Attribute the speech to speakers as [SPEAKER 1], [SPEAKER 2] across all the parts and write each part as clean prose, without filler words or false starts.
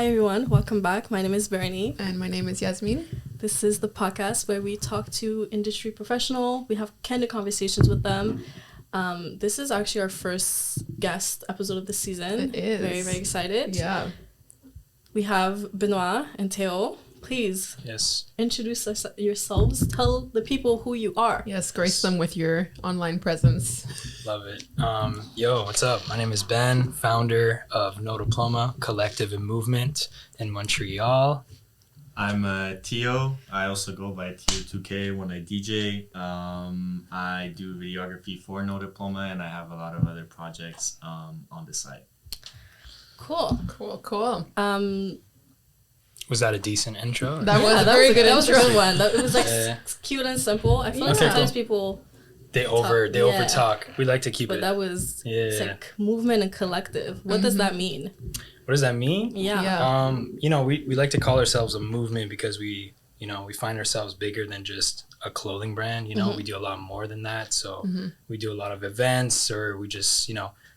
[SPEAKER 1] Hi everyone, welcome back. My name is Bernie.
[SPEAKER 2] And my name is Yasmine.
[SPEAKER 1] This is the podcast where we talk to industry professional. We have candid conversations with them. This is actually our first guest episode of the season.
[SPEAKER 2] It is.
[SPEAKER 1] Very, very excited.
[SPEAKER 2] Yeah.
[SPEAKER 1] We have Benoit and Teo. Please introduce yourselves. Tell the people who you are.
[SPEAKER 2] Yes, grace them with your online presence.
[SPEAKER 3] Love it. Yo, what's up? My name is Ben, founder of No Diploma, collective and movement in Montreal.
[SPEAKER 4] I'm Teo. I also go by Teo2K when I DJ. I do videography for No Diploma, and I have a lot of other projects on the side.
[SPEAKER 1] Cool.
[SPEAKER 3] Was that a decent intro?
[SPEAKER 2] That was a very good intro.
[SPEAKER 1] That was a good one. It was like cute and simple. I feel like sometimes people
[SPEAKER 3] over talk. We like to keep it.
[SPEAKER 1] But that was it's like movement and collective. What does that mean?
[SPEAKER 3] What does that mean?
[SPEAKER 1] Yeah.
[SPEAKER 3] We like to call ourselves a movement because we find ourselves bigger than just a clothing brand. We do a lot more than that. So we do a lot of events, or we just,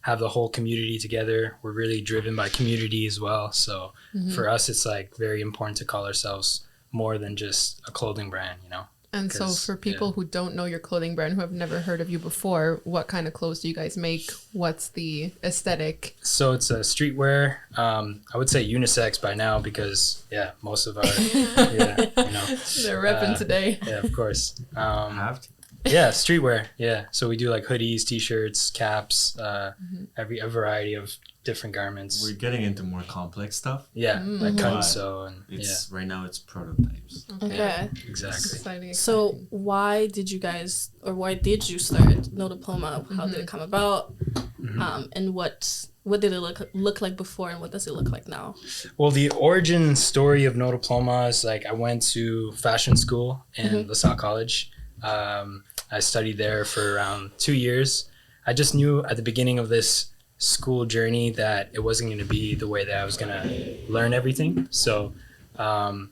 [SPEAKER 3] have the whole community together. We're really driven by community as well. So for us, it's like very important to call ourselves more than just a clothing brand,
[SPEAKER 2] And so for people who don't know your clothing brand, who have never heard of you before, what kind of clothes do you guys make? What's the aesthetic?
[SPEAKER 3] So it's a streetwear. I would say unisex by now because, most of our,
[SPEAKER 2] They're repping today.
[SPEAKER 3] Yeah, of course.
[SPEAKER 4] Have to.
[SPEAKER 3] Yeah, streetwear. Yeah. So we do like hoodies, t-shirts, caps, a variety of different garments.
[SPEAKER 4] We're getting into more complex stuff.
[SPEAKER 3] Yeah, like cut and sew. And
[SPEAKER 4] right now it's prototypes.
[SPEAKER 1] Okay.
[SPEAKER 3] Exactly.
[SPEAKER 2] Exciting.
[SPEAKER 1] So why did you start No Diploma? How did it come about? And what did it look like before, and what does it look like now?
[SPEAKER 3] Well, the origin story of No Diploma is like I went to fashion school in LaSalle College. I studied there for around 2 years. I just knew at the beginning of this school journey that it wasn't going to be the way that I was going to learn everything. So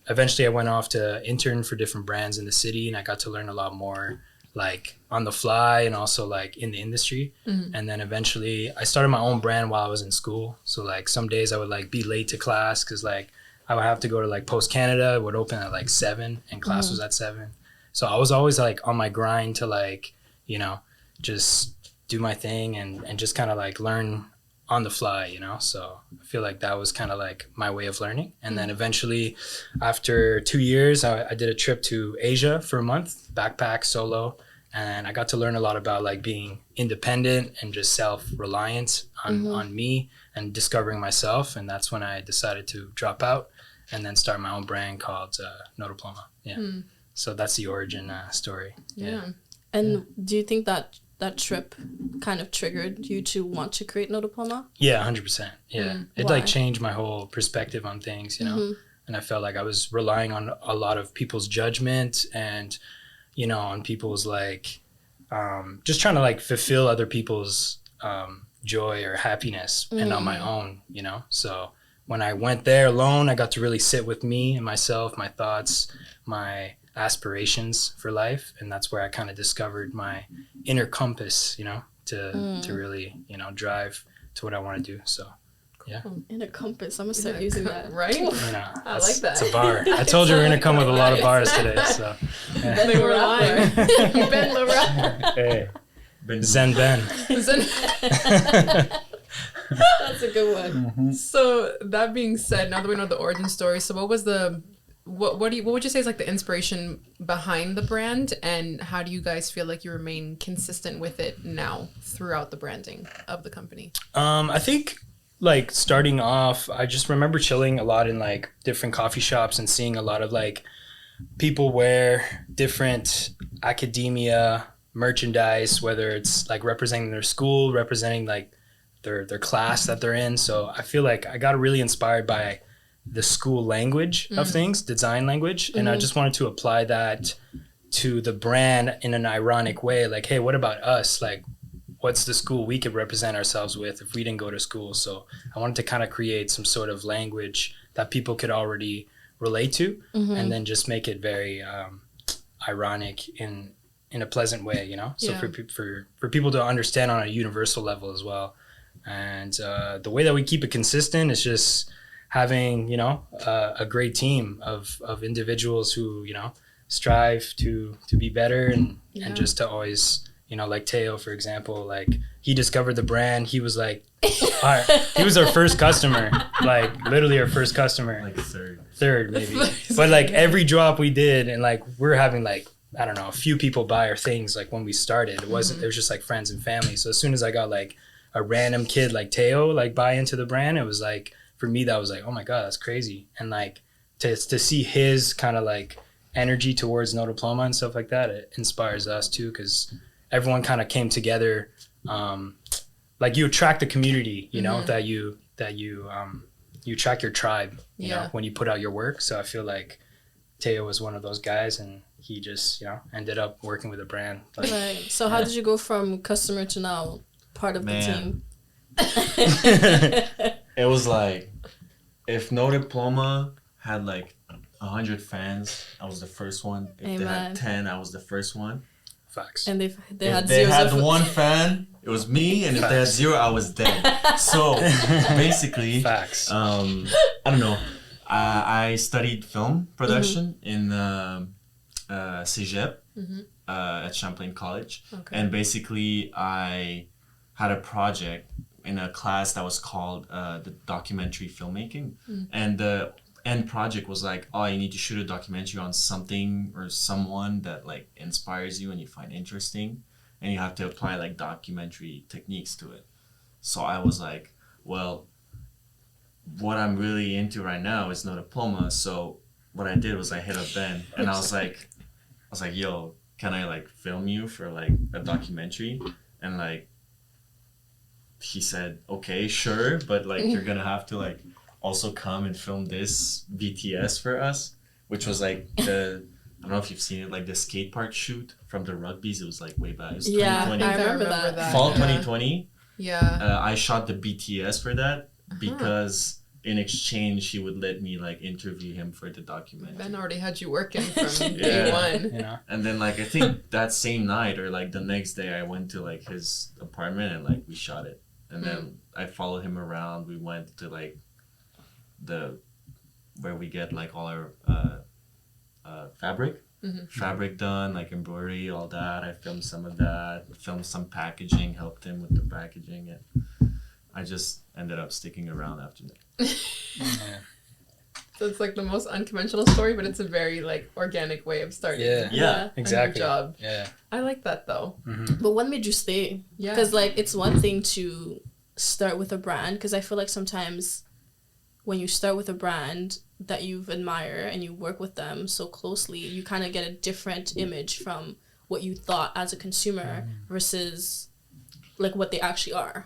[SPEAKER 3] eventually I went off to intern for different brands in the city, and I got to learn a lot more like on the fly and also like in the industry. And then eventually I started my own brand while I was in school. So like some days I would like be late to class because like I would have to go to like Post Canada. It would open at like 7 and class was at 7. So I was always like on my grind to like, just do my thing and just kind of like learn on the fly, So I feel like that was kind of like my way of learning. And then eventually after 2 years, I did a trip to Asia for a month, backpack solo. And I got to learn a lot about like being independent and just self-reliant on me and discovering myself. And that's when I decided to drop out and then start my own brand called No Diploma. Yeah. So that's the origin story.
[SPEAKER 2] Yeah.
[SPEAKER 1] And do you think that trip kind of triggered you to want to create No Diploma?
[SPEAKER 3] Yeah, 100%. Yeah. It
[SPEAKER 1] Why?
[SPEAKER 3] like changed my whole perspective on things, And I felt like I was relying on a lot of people's judgment and, on people's like, just trying to like fulfill other people's joy or happiness and on my own, So when I went there alone, I got to really sit with me and myself, my thoughts, my aspirations for life, and that's where I kind of discovered my inner compass, to really, drive to what I want to do. So, yeah.
[SPEAKER 1] Inner compass. I'm gonna start using that.
[SPEAKER 2] Right?
[SPEAKER 1] I like that.
[SPEAKER 3] It's a bar. I told you we're gonna come with a lot of bars today. So,
[SPEAKER 1] Ben the rapper.
[SPEAKER 3] Hey, Zen Ben.
[SPEAKER 1] That's a good one.
[SPEAKER 2] So that being said, now that we know the origin story, so what was what would you say is like the inspiration behind the brand, and how do you guys feel like you remain consistent with it now throughout the branding of the company?
[SPEAKER 3] I think like starting off, I just remember chilling a lot in like different coffee shops and seeing a lot of like people wear different academia merchandise, whether it's like representing their school, representing like their class that they're in. So I feel like I got really inspired by the school language of things, design language. And I just wanted to apply that to the brand in an ironic way. Like, hey, what about us? Like, what's the school we could represent ourselves with if we didn't go to school? So I wanted to kind of create some sort of language that people could already relate to and then just make it very ironic in a pleasant way, So for people to understand on a universal level as well. And the way that we keep it consistent is just having, you know, a great team of individuals who, you know, strive to be better and just to always, you know, like Teo, for example, like he discovered the brand. He was like, he was our first customer, like literally our first customer.
[SPEAKER 4] Like
[SPEAKER 3] third maybe. But like every drop we did, and like we're having like, I don't know, a few people buy our things like when we started. It wasn't, it was just like friends and family. So as soon as I got like a random kid like Teo like buy into the brand, it was like, for me, that was like, oh my God, that's crazy. And like to see his kind of like energy towards No Diploma and stuff like that, it inspires us too, because everyone kind of came together. Like you attract the community, you know, that you attract your tribe, you know, when you put out your work. So I feel like Teo was one of those guys, and he just, you know, ended up working with a brand. Like,
[SPEAKER 1] Right. So how did you go from customer to now part of the team?
[SPEAKER 4] It was like, if No Diploma had like 100 fans, I was the first one. If they had 10, I was the first one.
[SPEAKER 3] Facts.
[SPEAKER 1] And they
[SPEAKER 4] if they had one fan, it was me, and if they had 0, I was dead. So basically,
[SPEAKER 3] facts.
[SPEAKER 4] I don't know. I studied film production in Cégep at Champlain College, and basically I had a project in a class that was called the documentary filmmaking, and the end project was like, oh, you need to shoot a documentary on something or someone that like inspires you and you find interesting, and you have to apply like documentary techniques to it. So I was like, well, what I'm really into right now is No Diploma. So what I did was I hit up Ben, and I was like, yo, can I like film you for like a documentary? And like he said, okay, sure, but like you're gonna have to like also come and film this BTS for us, which was like I don't know if you've seen it, like the skate park shoot from the rugbies. It was like way back. It was 2020.
[SPEAKER 1] I remember that.
[SPEAKER 4] Fall 2020.
[SPEAKER 2] Yeah.
[SPEAKER 4] I shot the BTS for that because in exchange he would let me like interview him for the documentary.
[SPEAKER 2] Ben already had you working from day one.
[SPEAKER 3] Yeah.
[SPEAKER 4] And then like I think that same night or like the next day I went to like his apartment and like we shot it. And then I followed him around. We went to like where we get like all our fabric done, like embroidery, all that. I filmed some of that, filmed some packaging, helped him with the packaging, and I just ended up sticking around after that.
[SPEAKER 2] So it's like the most unconventional story, but it's a very like organic way of starting.
[SPEAKER 4] Yeah,
[SPEAKER 3] exactly.
[SPEAKER 2] A new job.
[SPEAKER 3] Yeah.
[SPEAKER 2] I like that though.
[SPEAKER 1] But what made you stay?
[SPEAKER 2] Yeah.
[SPEAKER 1] Because like it's one thing to start with a brand, because I feel like sometimes when you start with a brand that you admire and you work with them so closely, you kind of get a different image from what you thought as a consumer versus like what they actually are.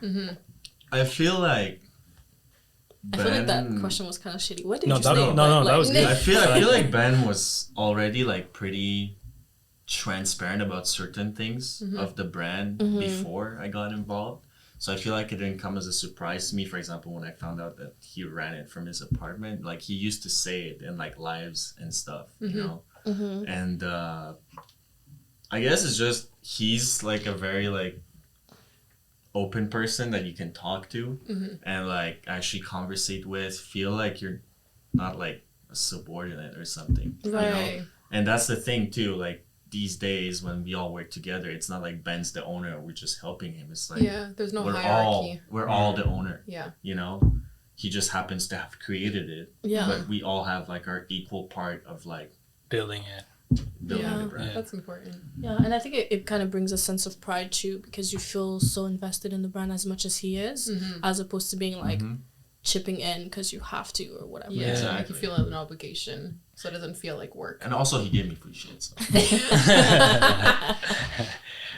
[SPEAKER 4] I feel like
[SPEAKER 1] I feel like that question was kind of shitty. What did
[SPEAKER 3] No,
[SPEAKER 1] you
[SPEAKER 3] that-
[SPEAKER 1] say?
[SPEAKER 3] no,
[SPEAKER 1] Like,
[SPEAKER 3] that was good.
[SPEAKER 4] I feel like Ben was already like pretty transparent about certain things of the brand before I got involved. So I feel like it didn't come as a surprise to me. For example, when I found out that he ran it from his apartment, like he used to say it in like lives and stuff, you know? And I guess it's just, he's like a very like open person that you can talk to and like actually conversate with, feel like you're not like a subordinate or something.
[SPEAKER 1] Right.
[SPEAKER 4] You know? And that's the thing too, like these days when we all work together, it's not like Ben's the owner, we're just helping him. It's like
[SPEAKER 2] There's no hierarchy.
[SPEAKER 4] We're all the owner.
[SPEAKER 2] Yeah.
[SPEAKER 4] You know? He just happens to have created it.
[SPEAKER 1] Yeah.
[SPEAKER 4] But we all have like our equal part of like
[SPEAKER 3] Building it.
[SPEAKER 4] building the brand.
[SPEAKER 2] That's important.
[SPEAKER 1] Yeah, and I think it kind of brings a sense of pride too, because you feel so invested in the brand as much as he is, as opposed to being like chipping in because you have to or whatever.
[SPEAKER 2] Yeah,
[SPEAKER 4] Exactly.
[SPEAKER 2] like you feel an obligation, so it doesn't feel like work.
[SPEAKER 4] And also he gave me free shit. So.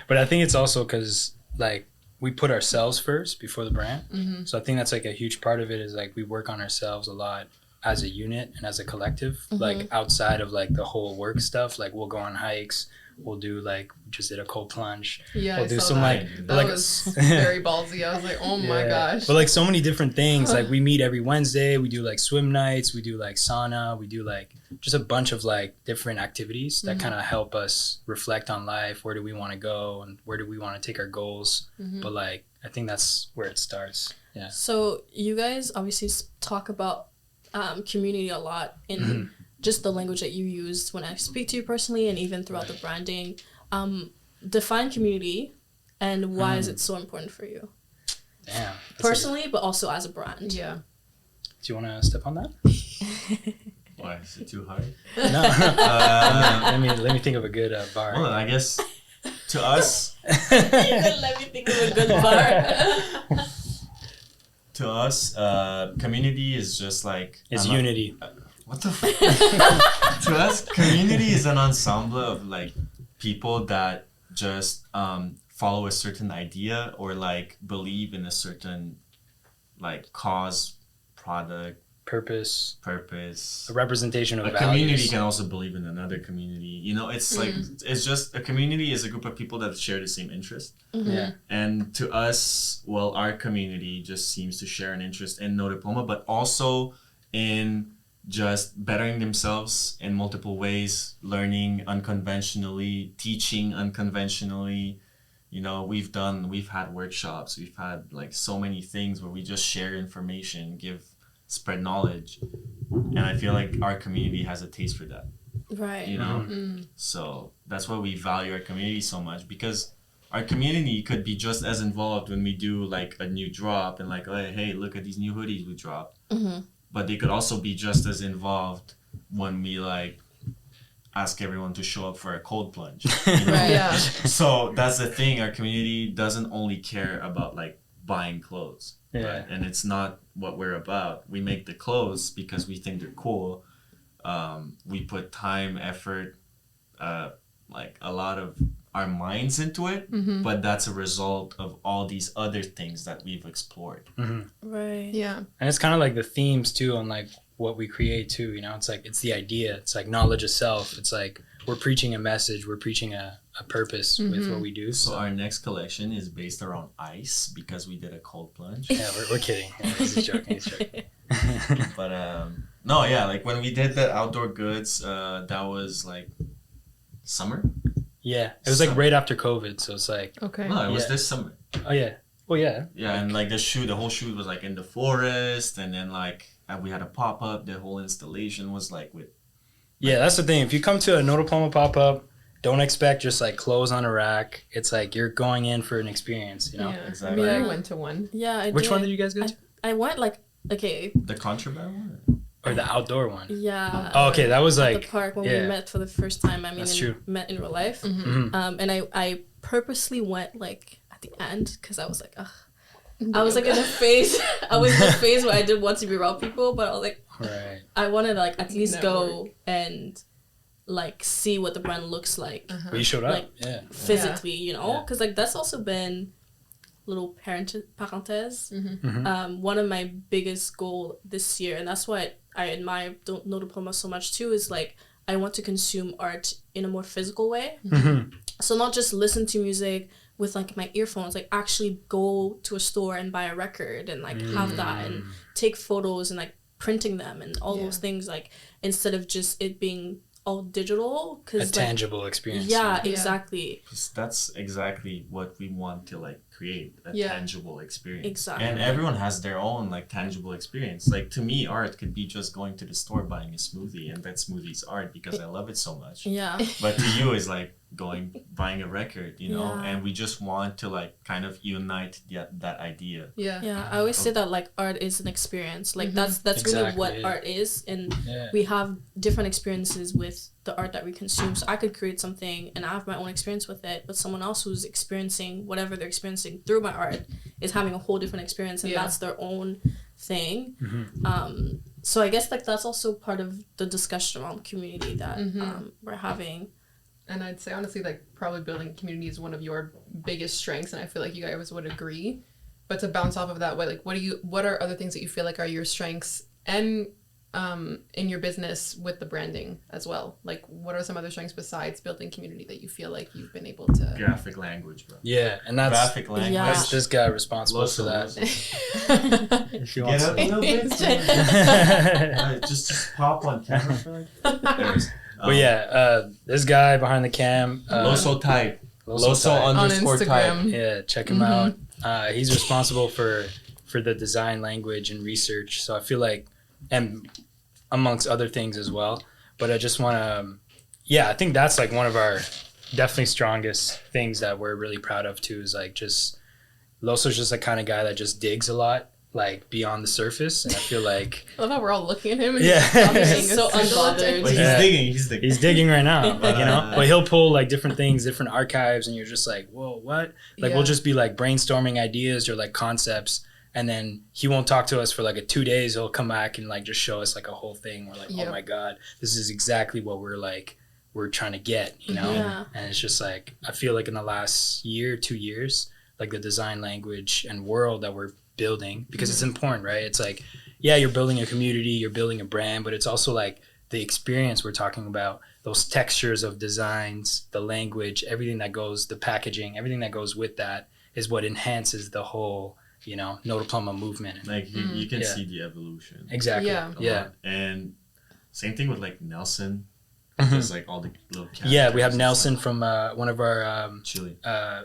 [SPEAKER 3] But I think it's also because like we put ourselves first before the brand. So I think that's like a huge part of it is like we work on ourselves a lot as a unit and as a collective, like outside of like the whole work stuff. Like we'll go on hikes, we'll do like, we just did a cold plunge.
[SPEAKER 2] Yeah,
[SPEAKER 3] We'll
[SPEAKER 2] I
[SPEAKER 3] do
[SPEAKER 2] saw
[SPEAKER 3] some
[SPEAKER 2] that.
[SPEAKER 3] like,
[SPEAKER 2] That
[SPEAKER 3] like
[SPEAKER 2] was very ballsy. I was like, oh my gosh.
[SPEAKER 3] But like so many different things. Like we meet every Wednesday, we do like swim nights, we do like sauna, we do like just a bunch of like different activities that kind of help us reflect on life. Where do we want to go and where do we want to take our goals? But like I think that's where it starts. Yeah.
[SPEAKER 1] So you guys obviously talk about community a lot in just the language that you used when I speak to you personally and even throughout the branding. Define community and why is it so important for you?
[SPEAKER 3] Damn.
[SPEAKER 1] Personally, but also as a brand.
[SPEAKER 2] Yeah.
[SPEAKER 3] Do you want to step on that?
[SPEAKER 4] Why is it too hard?
[SPEAKER 3] No. Let me think of a good bar.
[SPEAKER 4] Well, I guess to us,
[SPEAKER 1] Let me think of a good bar.
[SPEAKER 4] to us, community is just like
[SPEAKER 3] Unity.
[SPEAKER 4] What the? To us, community is an ensemble of like people that just follow a certain idea or like believe in a certain like cause, product,
[SPEAKER 3] Purpose.
[SPEAKER 4] A
[SPEAKER 3] Representation of
[SPEAKER 4] a
[SPEAKER 3] values.
[SPEAKER 4] community can also believe in another community. You know, it's like it's just a community is a group of people that share the same interest.
[SPEAKER 3] Yeah.
[SPEAKER 4] And to us, well, our community just seems to share an interest in No Diploma, but also in just bettering themselves in multiple ways, learning unconventionally, teaching unconventionally. You know, we've had workshops, we've had like so many things where we just share information, spread knowledge. And I feel like our community has a taste for that.
[SPEAKER 1] Right.
[SPEAKER 4] You know? So that's why we value our community so much, because our community could be just as involved when we do like a new drop and like, oh, hey, look at these new hoodies we dropped. But they could also be just as involved when we like ask everyone to show up for a cold plunge. You know?
[SPEAKER 2] Right. Yeah.
[SPEAKER 4] So that's the thing. Our community doesn't only care about like buying clothes.
[SPEAKER 3] Yeah.
[SPEAKER 4] Right? And it's not what we're about. We make the clothes because we think they're cool. We put time, effort, like a lot of our minds into it, but that's a result of all these other things that we've explored.
[SPEAKER 1] Right.
[SPEAKER 2] Yeah.
[SPEAKER 3] And it's kind of like the themes too on like what we create too, you know, it's like, it's the idea, it's like knowledge of self. It's like, we're preaching a message, we're preaching a purpose with what we do.
[SPEAKER 4] So our next collection is based around ice because we did a cold plunge.
[SPEAKER 3] Yeah, we're kidding. Yeah, he's joking.
[SPEAKER 4] But no, yeah, like when we did the outdoor goods, that was like summer.
[SPEAKER 3] Yeah, it was like right after COVID, so it's like,
[SPEAKER 2] Okay.
[SPEAKER 4] No, it was this summer.
[SPEAKER 3] oh yeah, well yeah.
[SPEAKER 4] Yeah, and like the whole shoot was like in the forest, and then like we had a pop up. The whole installation was like with.
[SPEAKER 3] Yeah, that's the thing. If you come to a No Diploma pop up, don't expect just like clothes on a rack. It's like you're going in for an experience, you know.
[SPEAKER 2] Yeah.
[SPEAKER 4] Exactly.
[SPEAKER 2] I mean, I went to one.
[SPEAKER 1] Yeah, I
[SPEAKER 3] Which
[SPEAKER 1] did.
[SPEAKER 3] one did you guys go to?
[SPEAKER 1] I went like, okay,
[SPEAKER 4] The contraband one.
[SPEAKER 3] Or the outdoor one?
[SPEAKER 1] yeah.
[SPEAKER 3] Oh, okay, that was
[SPEAKER 1] At
[SPEAKER 3] like
[SPEAKER 1] the park when
[SPEAKER 3] yeah.
[SPEAKER 1] we met for the first time. I mean,
[SPEAKER 3] That's true.
[SPEAKER 1] met in real life.
[SPEAKER 3] Mhm.
[SPEAKER 1] And I purposely went like at the end because I was like, ugh. I was like in a phase. I was in a phase where I didn't want to be around people, but I was like,
[SPEAKER 3] right.
[SPEAKER 1] I want to like at least go
[SPEAKER 2] Network.
[SPEAKER 1] and like see what the brand looks like
[SPEAKER 3] But you showed up.
[SPEAKER 1] Like,
[SPEAKER 3] yeah.
[SPEAKER 1] physically, you know,
[SPEAKER 3] Yeah.
[SPEAKER 1] because like that's also been little parenthèse.
[SPEAKER 3] Mhm.
[SPEAKER 1] One of my biggest goal this year, and that's why I admire No Diploma so much too, is like I want to consume art in a more physical way.
[SPEAKER 3] Mhm.
[SPEAKER 1] So not just listen to music with like my earphones, like actually go to a store and buy a record and like have that and take photos and like printing them and all those things, like instead of just it being all digital.
[SPEAKER 3] A
[SPEAKER 1] 'Cause,
[SPEAKER 3] tangible experience.
[SPEAKER 1] yeah,
[SPEAKER 2] Yeah.
[SPEAKER 1] exactly.
[SPEAKER 4] That's exactly what we want to like create, a
[SPEAKER 2] Yeah.
[SPEAKER 4] tangible experience.
[SPEAKER 1] Exactly.
[SPEAKER 4] And everyone has their own like tangible experience. Like to me, art could be just going to the store buying a smoothie, and that smoothie's art because I love it so much.
[SPEAKER 1] Yeah.
[SPEAKER 4] But to you is like buying a record, you know.
[SPEAKER 1] Yeah.
[SPEAKER 4] And we just want to like kind of unite that idea.
[SPEAKER 2] Yeah.
[SPEAKER 1] Yeah, I always say that like art is an experience. Like that's really
[SPEAKER 3] Exactly,
[SPEAKER 1] what
[SPEAKER 3] yeah.
[SPEAKER 1] art is, and
[SPEAKER 3] Yeah.
[SPEAKER 1] we have different experiences with the art that we consume. So I could create something and I have my own experience with it, but someone else who's experiencing whatever they're experiencing through my art is having a whole different experience, and
[SPEAKER 2] Yeah.
[SPEAKER 1] that's their own thing.
[SPEAKER 3] Mhm.
[SPEAKER 1] So I guess like that's also part of the discussion around community that we're having.
[SPEAKER 2] And I'd say honestly, like probably building community is one of your biggest strengths, and I feel like you guys would agree. But to bounce off of that, what are other things that you feel like are your strengths and in your business with the branding as well? Like what are some other strengths besides building community that you feel like you've been able to?
[SPEAKER 4] Graphic language, bro.
[SPEAKER 3] Yeah, and that's
[SPEAKER 4] Graphic language.
[SPEAKER 1] Yeah.
[SPEAKER 3] that's this guy responsible for that. If you want
[SPEAKER 4] Get up
[SPEAKER 3] to.
[SPEAKER 4] a little bit. Just pop on camera for like. There it is.
[SPEAKER 3] But yeah, this guy behind the cam,
[SPEAKER 4] Loso type.
[SPEAKER 3] Loso
[SPEAKER 4] Loso
[SPEAKER 3] Type.
[SPEAKER 2] On
[SPEAKER 4] underscore type.
[SPEAKER 2] Instagram.
[SPEAKER 3] Yeah, check him out. He's responsible for the design language and research. So I feel like and amongst other things as well. But I just want to, I think that's like one of our definitely strongest things that we're really proud of too, is like just Loso's just the kind of guy that just digs a lot, like beyond the surface. And I feel like
[SPEAKER 2] I love how we're all looking at him and
[SPEAKER 1] He's so unbothered.
[SPEAKER 4] But
[SPEAKER 3] he's digging right now, like, you know. But he'll pull like different things, different archives, and you're just like, whoa, what? Like we'll just be like brainstorming ideas or like concepts, and then he won't talk to us for like 2 days. He'll come back and like just show us like a whole thing. We're like, oh my god, this is exactly what we're trying to get, you know.
[SPEAKER 1] Yeah.
[SPEAKER 3] And it's just like I feel like in the last year, 2 years, like the design language and world that we're building, because it's important, right? It's like, yeah, you're building a community, you're building a brand, but it's also like the experience we're talking about, those textures of designs, the language, everything that goes, the packaging, everything that goes with that is what enhances the whole, you know, No Diploma movement.
[SPEAKER 4] Like you can see the evolution.
[SPEAKER 3] Exactly. Yeah.
[SPEAKER 4] And same thing with like Nelson.
[SPEAKER 3] Mhm.
[SPEAKER 4] There's like all the little characters.
[SPEAKER 3] Yeah, we have Nelson from one of our
[SPEAKER 4] Chile.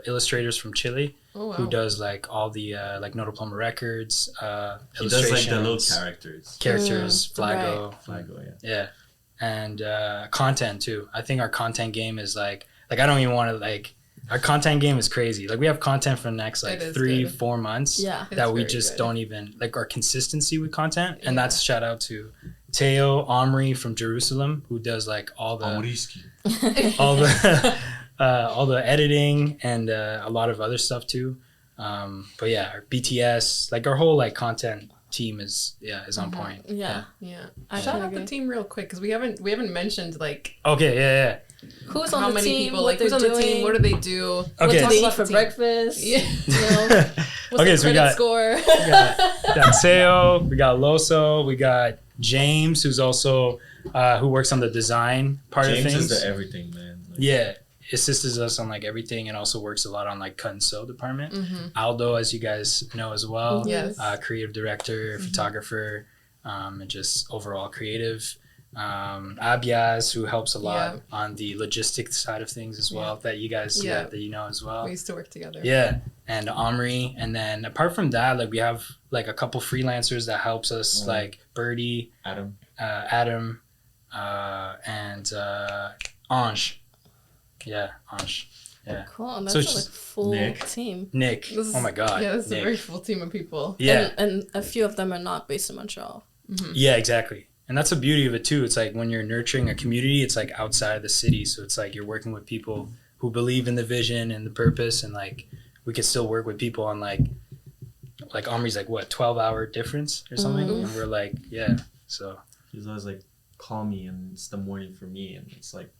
[SPEAKER 3] illustrators from Chile.
[SPEAKER 2] Oh, wow.
[SPEAKER 3] Who does like all the like No Diploma records,
[SPEAKER 4] He does like the little
[SPEAKER 3] illustrations,
[SPEAKER 4] characters.
[SPEAKER 3] Flago,
[SPEAKER 4] Flago,
[SPEAKER 3] yeah, and content too. I think our content game is like I don't even want to like. Our content game is crazy. Like we have content for the next like 3-4 months.
[SPEAKER 1] Yeah,
[SPEAKER 3] that we just don't even like our consistency with content, and that's shout out to Teo Omri from Jerusalem, who does like all the all the editing and a lot of other stuff too. But yeah, our BTS, like our whole like content team is on point.
[SPEAKER 1] Yeah.
[SPEAKER 2] Shout out the team real quick, because we haven't mentioned like
[SPEAKER 1] who's on
[SPEAKER 2] how
[SPEAKER 1] the
[SPEAKER 2] many
[SPEAKER 1] team,
[SPEAKER 2] people,
[SPEAKER 1] what
[SPEAKER 2] like who's
[SPEAKER 1] they're
[SPEAKER 2] on the
[SPEAKER 1] doing,
[SPEAKER 2] team, what do they do,
[SPEAKER 1] what do
[SPEAKER 3] Okay.
[SPEAKER 1] they eat for breakfast,
[SPEAKER 2] Yeah.
[SPEAKER 1] you know, what's
[SPEAKER 3] Okay,
[SPEAKER 1] the
[SPEAKER 3] so we
[SPEAKER 1] credit
[SPEAKER 3] got-
[SPEAKER 1] score.
[SPEAKER 3] we got Teo, we got Loso, we got James, who's also who works on the design part of
[SPEAKER 4] James
[SPEAKER 3] things.
[SPEAKER 4] is the everything, man. Like,
[SPEAKER 3] Yeah, assists us on like everything, and also works a lot on like cut and sew department. Aldo, as you guys know as well,
[SPEAKER 2] Yes.
[SPEAKER 3] creative director, photographer, and just overall creative. Abiaz, who helps a lot on the logistics side of things as well, that you guys that you know as well.
[SPEAKER 2] We used to work together.
[SPEAKER 3] Yeah, and Omri, and then apart from that, like we have like a couple freelancers that helps us, like Birdie,
[SPEAKER 4] Adam.
[SPEAKER 3] Adam, and Ange. Yeah, Ange. Yeah.
[SPEAKER 1] Cool. And that's
[SPEAKER 3] So
[SPEAKER 1] a
[SPEAKER 3] it's
[SPEAKER 1] like full
[SPEAKER 4] Nick.
[SPEAKER 1] team.
[SPEAKER 3] Nick.
[SPEAKER 2] This is-
[SPEAKER 3] Oh my God.
[SPEAKER 2] Yeah, this is
[SPEAKER 3] Nick.
[SPEAKER 2] a very full team of people.
[SPEAKER 3] Yeah.
[SPEAKER 1] And a few of them are not based in Montreal.
[SPEAKER 3] Yeah, exactly. And that's the beauty of it too. It's like when you're nurturing a community, it's like outside of the city. So it's like you're working with people who believe in the vision and the purpose, and like we can still work with people on like Omri's like what 12-hour difference or something, and we're like so
[SPEAKER 4] He's always like, call me, and it's the morning for me, and it's like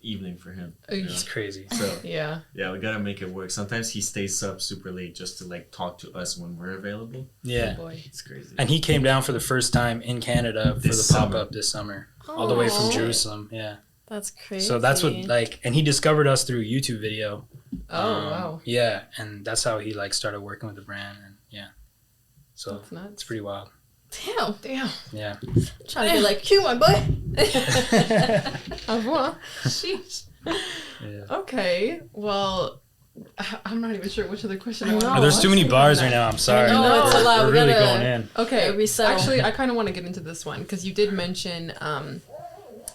[SPEAKER 4] evening for him. You know?
[SPEAKER 3] it's crazy.
[SPEAKER 4] So
[SPEAKER 2] Yeah.
[SPEAKER 4] yeah, we gotta make it work. Sometimes he stays up super late just to like talk to us when we're available.
[SPEAKER 3] Yeah.
[SPEAKER 2] Oh boy.
[SPEAKER 4] It's crazy.
[SPEAKER 3] And he came down for the first time in Canada for
[SPEAKER 4] This
[SPEAKER 3] the
[SPEAKER 4] summer.
[SPEAKER 3] pop-up this summer, all the way from
[SPEAKER 1] Aw.
[SPEAKER 3] Jerusalem. Yeah.
[SPEAKER 1] That's crazy.
[SPEAKER 3] So that's what like, and he discovered us through a YouTube video.
[SPEAKER 2] Oh wow.
[SPEAKER 3] Yeah, and that's how he like started working with the brand, and so
[SPEAKER 2] That's nuts.
[SPEAKER 3] it's pretty wild.
[SPEAKER 2] Damn.
[SPEAKER 3] Yeah.
[SPEAKER 1] Trying to be like, cue my boy.
[SPEAKER 2] Au revoir. Sheesh.
[SPEAKER 3] Yeah.
[SPEAKER 2] Okay. Well, I'm not even sure which other question I
[SPEAKER 1] I
[SPEAKER 2] want.
[SPEAKER 1] know.
[SPEAKER 3] Oh, there's too many bars right now. I'm sorry.
[SPEAKER 1] know, it's a lot.
[SPEAKER 3] We're
[SPEAKER 1] We
[SPEAKER 3] really
[SPEAKER 1] gotta-
[SPEAKER 3] going in.
[SPEAKER 2] Okay.
[SPEAKER 1] Resettle.
[SPEAKER 2] Actually, I kind of want to get into this one because you did mention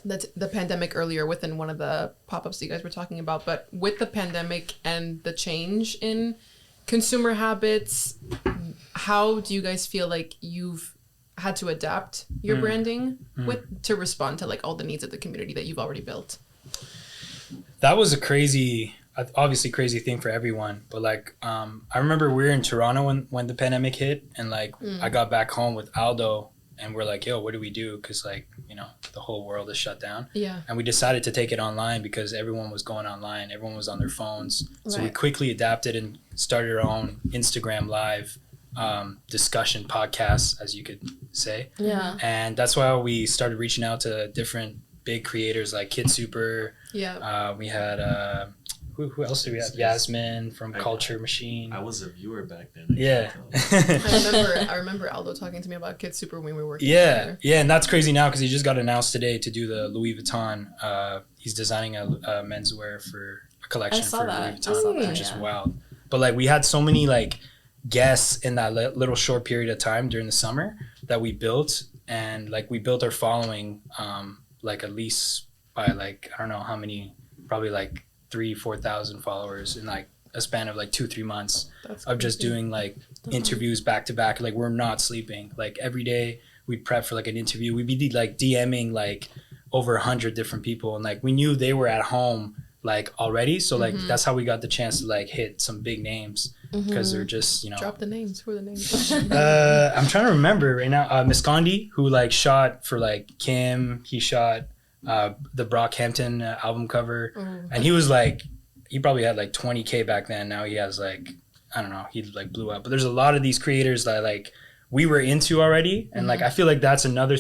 [SPEAKER 2] the pandemic earlier within one of the pop-ups that you guys were talking about. But with the pandemic and the change in consumer habits, how do you guys feel like you've had to adapt your branding to respond to like all the needs of the community that you've already built?
[SPEAKER 3] That was a crazy, obviously crazy thing for everyone. But like, I remember we were in Toronto when the pandemic hit, and like I got back home with Aldo, and we're like, yo, what do we do? Because like, you know, the whole world is shut down.
[SPEAKER 2] Yeah.
[SPEAKER 3] And we decided to take it online because everyone was going online. Everyone was on their phones. So we
[SPEAKER 1] Right.
[SPEAKER 3] quickly adapted and started our own Instagram live discussion podcast, as you could say.
[SPEAKER 1] Yeah.
[SPEAKER 3] And that's why we started reaching out to different big creators like Kid Super.
[SPEAKER 2] Yeah.
[SPEAKER 3] We had who else did we have? Yasmine from Culture Machine.
[SPEAKER 4] I was a viewer back then.
[SPEAKER 3] Yeah.
[SPEAKER 2] I remember Aldo talking to me about Kids Super when we were working
[SPEAKER 3] Yeah,
[SPEAKER 2] together.
[SPEAKER 3] yeah, and that's crazy now because he just got announced today to do the Louis Vuitton. He's designing a menswear for a collection
[SPEAKER 1] I saw
[SPEAKER 3] for
[SPEAKER 1] that.
[SPEAKER 3] Louis
[SPEAKER 1] I
[SPEAKER 3] Vuitton,
[SPEAKER 1] saw that,
[SPEAKER 3] which is
[SPEAKER 1] yeah.
[SPEAKER 3] wild. But like we had so many like guests in that little short period of time during the summer that we built, and like we built our following like at least by like I don't know how many, probably like 3,000-4,000 followers in like a span of like 2-3 months.
[SPEAKER 2] That's
[SPEAKER 3] of just
[SPEAKER 2] crazy.
[SPEAKER 3] doing like interviews back to back. Like we're not sleeping. Like every day we'd prep for like an interview. We'd be like DMing like over 100 different people, and like we knew they were at home like already, so like that's how we got the chance to like hit some big names, because they're just, you know,
[SPEAKER 2] Drop the names. Who are the names?
[SPEAKER 3] I'm trying to remember right now. Miscondi, who like shot for like Kim, he shot the Brockhampton album cover, and he was like, he probably had like 20K back then. Now he has like, I don't know, he like blew up. But there's a lot of these creators that like we were into already, and like I feel like that's another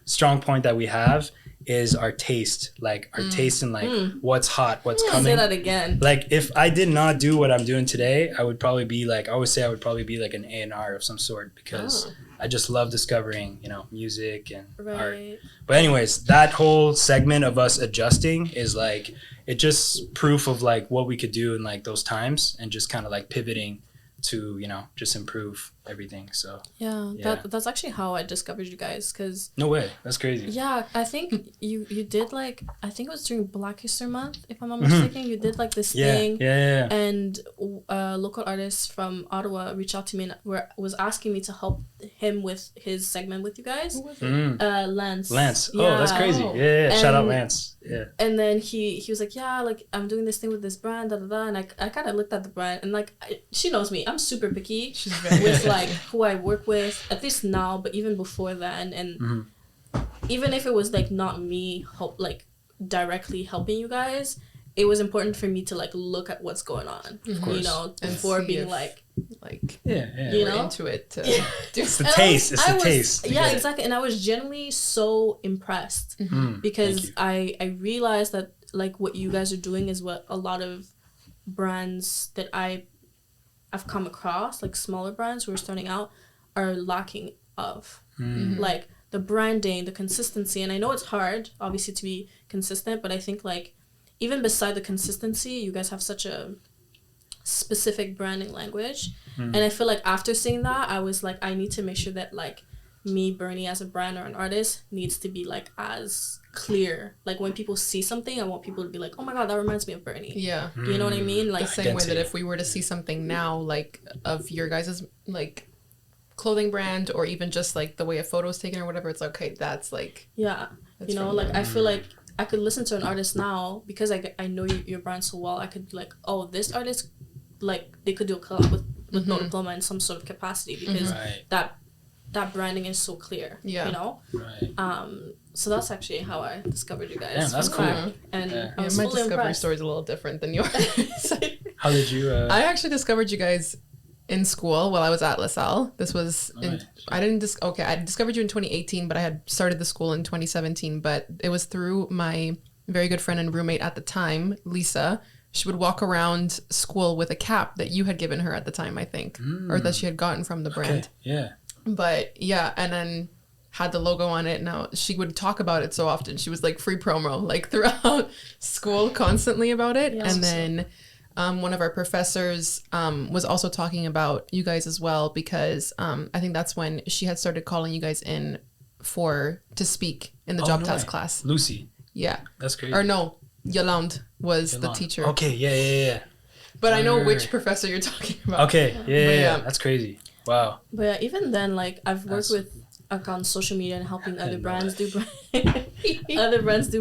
[SPEAKER 3] strong point that we have is our taste, like our taste in like what's hot, what's coming.
[SPEAKER 1] Say that again.
[SPEAKER 3] Like if I did not do what I'm doing today, I would probably be like, I always say I would probably be like an A&R of some sort, because I just love discovering, you know, music and art. But anyways, that whole segment of us adjusting is like, it's just proof of like what we could do in like those times, and just kind of like pivoting to, you know, just improve everything. So
[SPEAKER 1] that's actually how I discovered you guys, because
[SPEAKER 3] no way, that's crazy.
[SPEAKER 1] Yeah, I think you did like, I think it was during Black History Month, if I'm not mistaken. You did like this thing, and a local artist from Ottawa reached out to me and was asking me to help him with his segment with you guys.
[SPEAKER 2] Who was it?
[SPEAKER 1] Lance.
[SPEAKER 3] Oh, that's crazy. Shout out Lance.
[SPEAKER 1] And then he was like, yeah, like I'm doing this thing with this brand, and I kind of looked at the brand, and like she knows me, I'm super picky with like who I work with, at least now, but even before then, and even if it was like not me directly helping you guys, it was important for me to like look at what's going on, you know, before being like you know,
[SPEAKER 2] into it.
[SPEAKER 3] It's the taste. It's the taste.
[SPEAKER 1] Yeah, exactly. And I was genuinely so impressed because I realized that like what you guys are doing is what a lot of brands that I've come across, like smaller brands who are starting out, are lacking of. Like the branding, the consistency. And I know it's hard, obviously, to be consistent, but I think like even beside the consistency, you guys have such a specific branding language. And I feel like after seeing that, I was like, I need to make sure that like me, Bernie, as a brand or an artist, needs to be like as clear. Like when people see something, I want people to be like, oh my god, that reminds me of Bernie.
[SPEAKER 2] Yeah.
[SPEAKER 1] You know what I mean? Like
[SPEAKER 2] the same way that if we were to see something now, like of your guys' like clothing brand, or even just like the way a photo is taken or whatever, it's like, okay, that's like,
[SPEAKER 1] that's you know, like I feel like I could listen to an artist now because I know your brand so well. I could like, oh, this artist, like they could do a collab with No Diploma in some sort of capacity, because that branding is so clear. You know. So that's actually how I discovered you guys.
[SPEAKER 3] Yeah, that's cool.
[SPEAKER 1] And I was
[SPEAKER 2] my
[SPEAKER 1] fully
[SPEAKER 2] discovery
[SPEAKER 1] impressed.
[SPEAKER 2] story is a little different than yours.
[SPEAKER 3] How did you?
[SPEAKER 2] I actually discovered you guys in school while I was at LaSalle. This was I discovered you in 2018, but I had started the school in 2017. But it was through my very good friend and roommate at the time, Lisa. She would walk around school with a cap that you had given her at the time, I think, or that she had gotten from the brand. But yeah, and then had the logo on it. Now she would talk about it so often. She was like free promo, like throughout school, constantly about it. And then one of our professors was also talking about you guys as well, because I think that's when she had started calling you guys in to speak in the job task class.
[SPEAKER 3] Lucy.
[SPEAKER 2] Yeah.
[SPEAKER 3] That's crazy.
[SPEAKER 2] Or no, Yolande was the teacher.
[SPEAKER 3] Okay, yeah.
[SPEAKER 2] But I know which professor you're talking about.
[SPEAKER 3] Okay, yeah. That's crazy. Wow.
[SPEAKER 1] But yeah, even then, like I've worked with like on social media and helping other brands do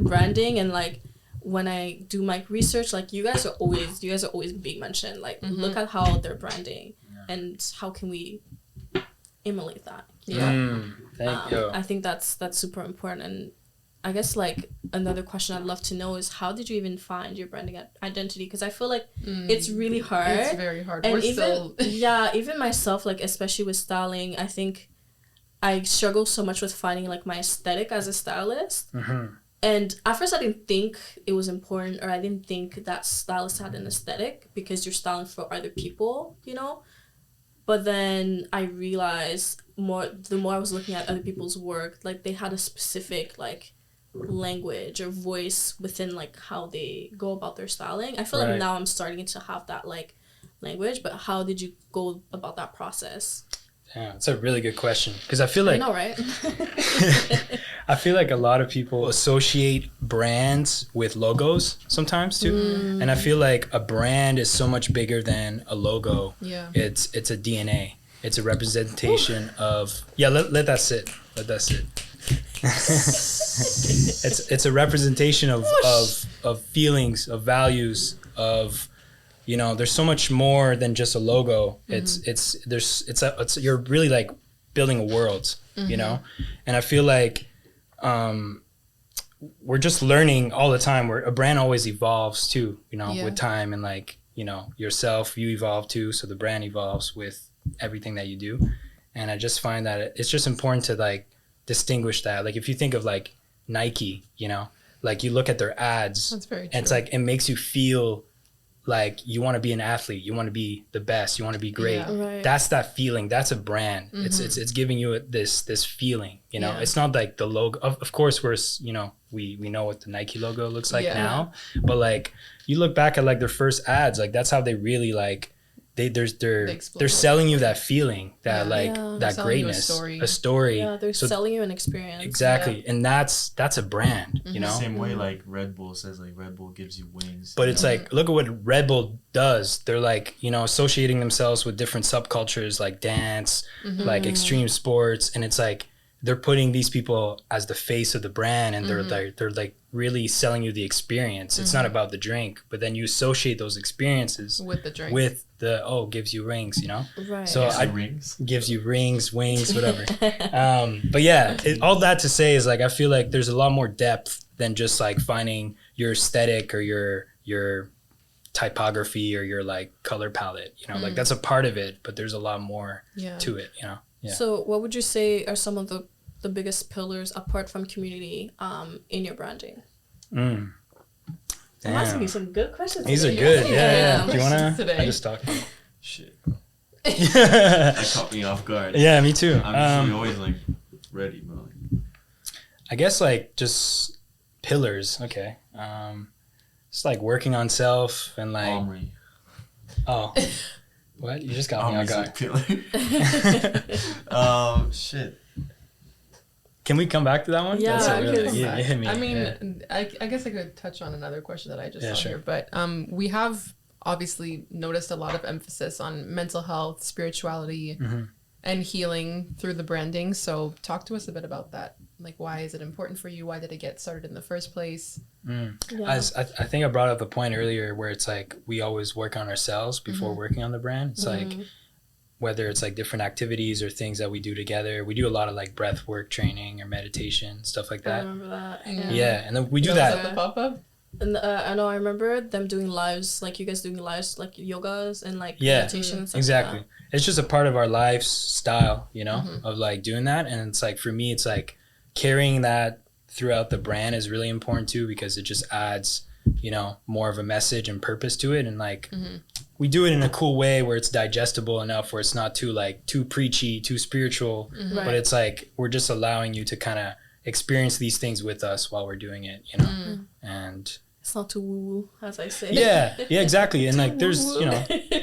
[SPEAKER 1] branding, and like when I do my research, like you guys are always being mentioned. Like look at how they're branding and how can we emulate that.
[SPEAKER 3] Thank you.
[SPEAKER 1] I think that's super important. And I guess like another question I'd love to know is, how did you even find your branding identity? Because I feel like it's really hard.
[SPEAKER 2] It's very hard.
[SPEAKER 1] And even myself, like especially with styling, I think I struggle so much with finding like my aesthetic as a stylist. And at first I didn't think it was important, or I didn't think that stylist had an aesthetic, because you're styling for other people, you know? But then I realized the more I was looking at other people's work, like they had a specific like language or voice within like how they go about their styling. I feel like now I'm starting to have that like language, but how did you go about that process?
[SPEAKER 3] Yeah, it's a really good question because I feel like
[SPEAKER 1] I know, right?
[SPEAKER 3] I feel like a lot of people associate brands with logos sometimes too, and I feel like a brand is so much bigger than a logo.
[SPEAKER 2] Yeah.
[SPEAKER 3] It's a DNA. It's a representation of Let that sit. Let that sit. It's a representation of feelings, of values, of there's so much more than just a logo. You're really like building a world, and I feel like we're just learning all the time. Where a brand always evolves too, with time, and like yourself, you evolve too, so the brand evolves with everything that you do. And I just find that it's just important to like distinguish that. Like if you think of like Nike, like you look at their ads,
[SPEAKER 2] that's very true.
[SPEAKER 3] And it's like it makes you feel like you want to be an athlete, you want to be the best, you want to be great.
[SPEAKER 2] Yeah.
[SPEAKER 1] Right.
[SPEAKER 3] That's that feeling. That's a brand. It's giving you this feeling. It's not like the logo. Of course, we know what the Nike logo looks like now, but like you look back at like their first ads, like that's how they really like. They're selling you that feeling, that that greatness, a story.
[SPEAKER 1] Yeah, they're selling you an experience.
[SPEAKER 3] Exactly, and that's a brand,
[SPEAKER 4] Same way like Red Bull says, like Red Bull gives you wings.
[SPEAKER 3] But it's like, look at what Red Bull does. They're like, associating themselves with different subcultures like dance, like extreme sports, and it's like they're putting these people as the face of the brand, and they're like really selling you the experience. It's not about the drink, but then you associate those experiences
[SPEAKER 2] with the drink,
[SPEAKER 3] with the gives you rings,
[SPEAKER 1] Right.
[SPEAKER 3] So gives you rings, wings, whatever. But yeah, all that to say is like I feel like there's a lot more depth than just like finding your aesthetic or your typography or your like color palette. Like that's a part of it, but there's a lot more to it. Yeah.
[SPEAKER 1] So what would you say are some of the biggest pillars apart from community in your branding? I'm asking you some good questions.
[SPEAKER 3] These are good. Yeah. Do you wanna? I just talked.
[SPEAKER 4] Shit. That caught me off guard.
[SPEAKER 3] Yeah, me too.
[SPEAKER 4] I'm usually always like ready, but like.
[SPEAKER 3] I guess like just pillars. Okay. It's like working on self and like.
[SPEAKER 4] Omri.
[SPEAKER 3] Oh. What? You just got me on guard.
[SPEAKER 4] Shit.
[SPEAKER 3] Can we come back to that one?
[SPEAKER 1] Yeah,
[SPEAKER 3] hit me.
[SPEAKER 2] I mean, I guess I could touch on another question that I just saw here, but we have obviously noticed a lot of emphasis on mental health, spirituality, and healing through the branding. So talk to us a bit about that. Like, why is it important for you? Why did it get started in the first place?
[SPEAKER 3] I think I brought up a point earlier where it's like we always work on ourselves before working on the brand. It's like whether it's like different activities or things that we do together. We do a lot of like breath work training or meditation, stuff like that.
[SPEAKER 1] I remember that.
[SPEAKER 3] Yeah, and then we do
[SPEAKER 2] that.
[SPEAKER 3] that.
[SPEAKER 2] At the pop-up?
[SPEAKER 1] And I know I remember them doing lives, like you guys doing lives, like yogas and like meditation and stuff.
[SPEAKER 3] Exactly.
[SPEAKER 1] Like that.
[SPEAKER 3] It's just a part of our lifestyle, of like doing that. And it's like, for me, it's like carrying that throughout the brand is really important too, because it just adds, more of a message and purpose to it. And like, we do it in a cool way where it's digestible enough, where it's not too preachy, too spiritual, but it's like, we're just allowing you to kind of experience these things with us while we're doing it, and
[SPEAKER 1] it's not too woo-woo, as I say.
[SPEAKER 3] Yeah, exactly. And like, there's,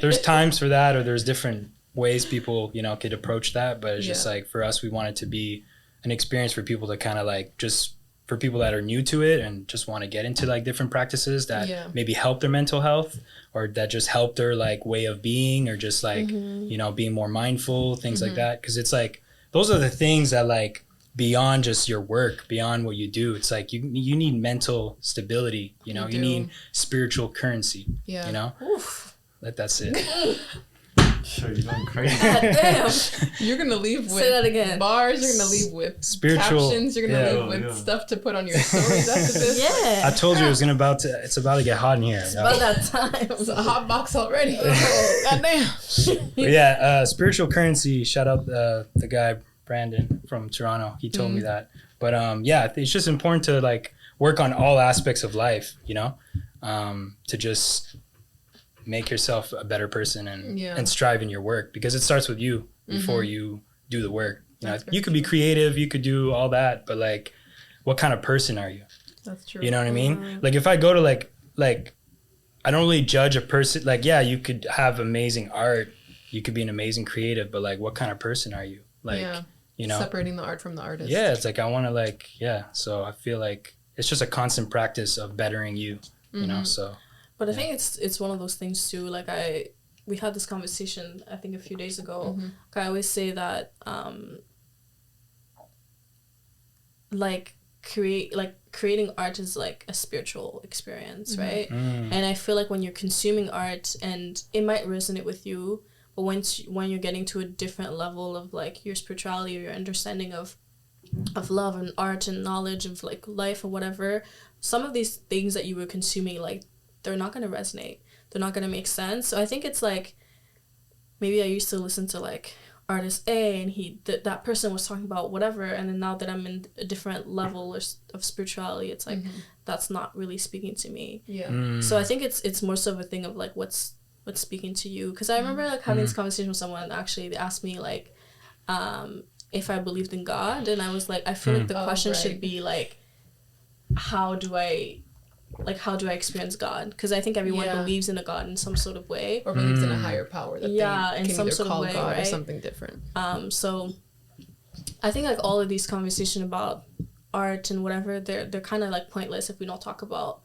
[SPEAKER 3] there's times for that, or there's different ways people, could approach that. But it's just like, for us, we want it to be an experience for people to kind of like, just for people that are new to it and just want to get into like different practices that maybe help their mental health, or that just help their like way of being, or just like, being more mindful, things like that. Cause it's like, those are the things that like, beyond just your work, beyond what you do, it's like you need mental stability, you need spiritual currency,
[SPEAKER 1] Oof.
[SPEAKER 3] Let that sit.
[SPEAKER 4] Sure, you're going crazy.
[SPEAKER 1] God damn.
[SPEAKER 2] You're gonna leave with
[SPEAKER 1] Say that again.
[SPEAKER 2] bars. You're gonna leave with
[SPEAKER 3] spiritual
[SPEAKER 2] captions. You're gonna leave with stuff to put on your stories after this.
[SPEAKER 1] Yeah.
[SPEAKER 3] I told you it's about to get hot in here.
[SPEAKER 1] It's about that time.
[SPEAKER 2] It's a hot box already. Goddamn.
[SPEAKER 3] But yeah, spiritual currency. Shout out the guy Brandon from Toronto. He told me that. But it's just important to like work on all aspects of life, to just make yourself a better person and strive in your work, because it starts with you before you do the work. You could be creative, you could do all that, but like, what kind of person are you?
[SPEAKER 2] That's true.
[SPEAKER 3] You know what I mean? Like, if I go to like I don't really judge a person. Like, yeah, you could have amazing art, you could be an amazing creative, but like, what kind of person are you? Like, you know,
[SPEAKER 2] separating the art from the artist.
[SPEAKER 3] Yeah, it's like I want to like, so I feel like it's just a constant practice of bettering you, you know. So,
[SPEAKER 1] but I think it's one of those things too. Like we had this conversation I think a few days ago. I always say that creating art is like a spiritual experience, right? And I feel like when you're consuming art, and it might resonate with you, but when you're getting to a different level of like your spirituality or your understanding of love and art and knowledge of like life or whatever, some of these things that you were consuming, like, they're not going to resonate, they're not going to make sense. So I think it's like, maybe I used to listen to like artist A, and that person was talking about whatever, and then now that I'm in a different level of spirituality, it's like that's not really speaking to me. So I think it's more so of a thing of like what's speaking to you, because I remember like having this conversation with someone. Actually, they asked me like if I believed in God, and I was like, I feel like the question should be like, how do I experience God? Because I think everyone believes in a God in some sort of way,
[SPEAKER 2] or believes in a higher power that they
[SPEAKER 1] in
[SPEAKER 2] can
[SPEAKER 1] some
[SPEAKER 2] either
[SPEAKER 1] sort
[SPEAKER 2] call
[SPEAKER 1] of way,
[SPEAKER 2] God
[SPEAKER 1] right?
[SPEAKER 2] or something different.
[SPEAKER 1] So I think like all of these conversations about art and whatever, they're kind of like pointless if we don't talk about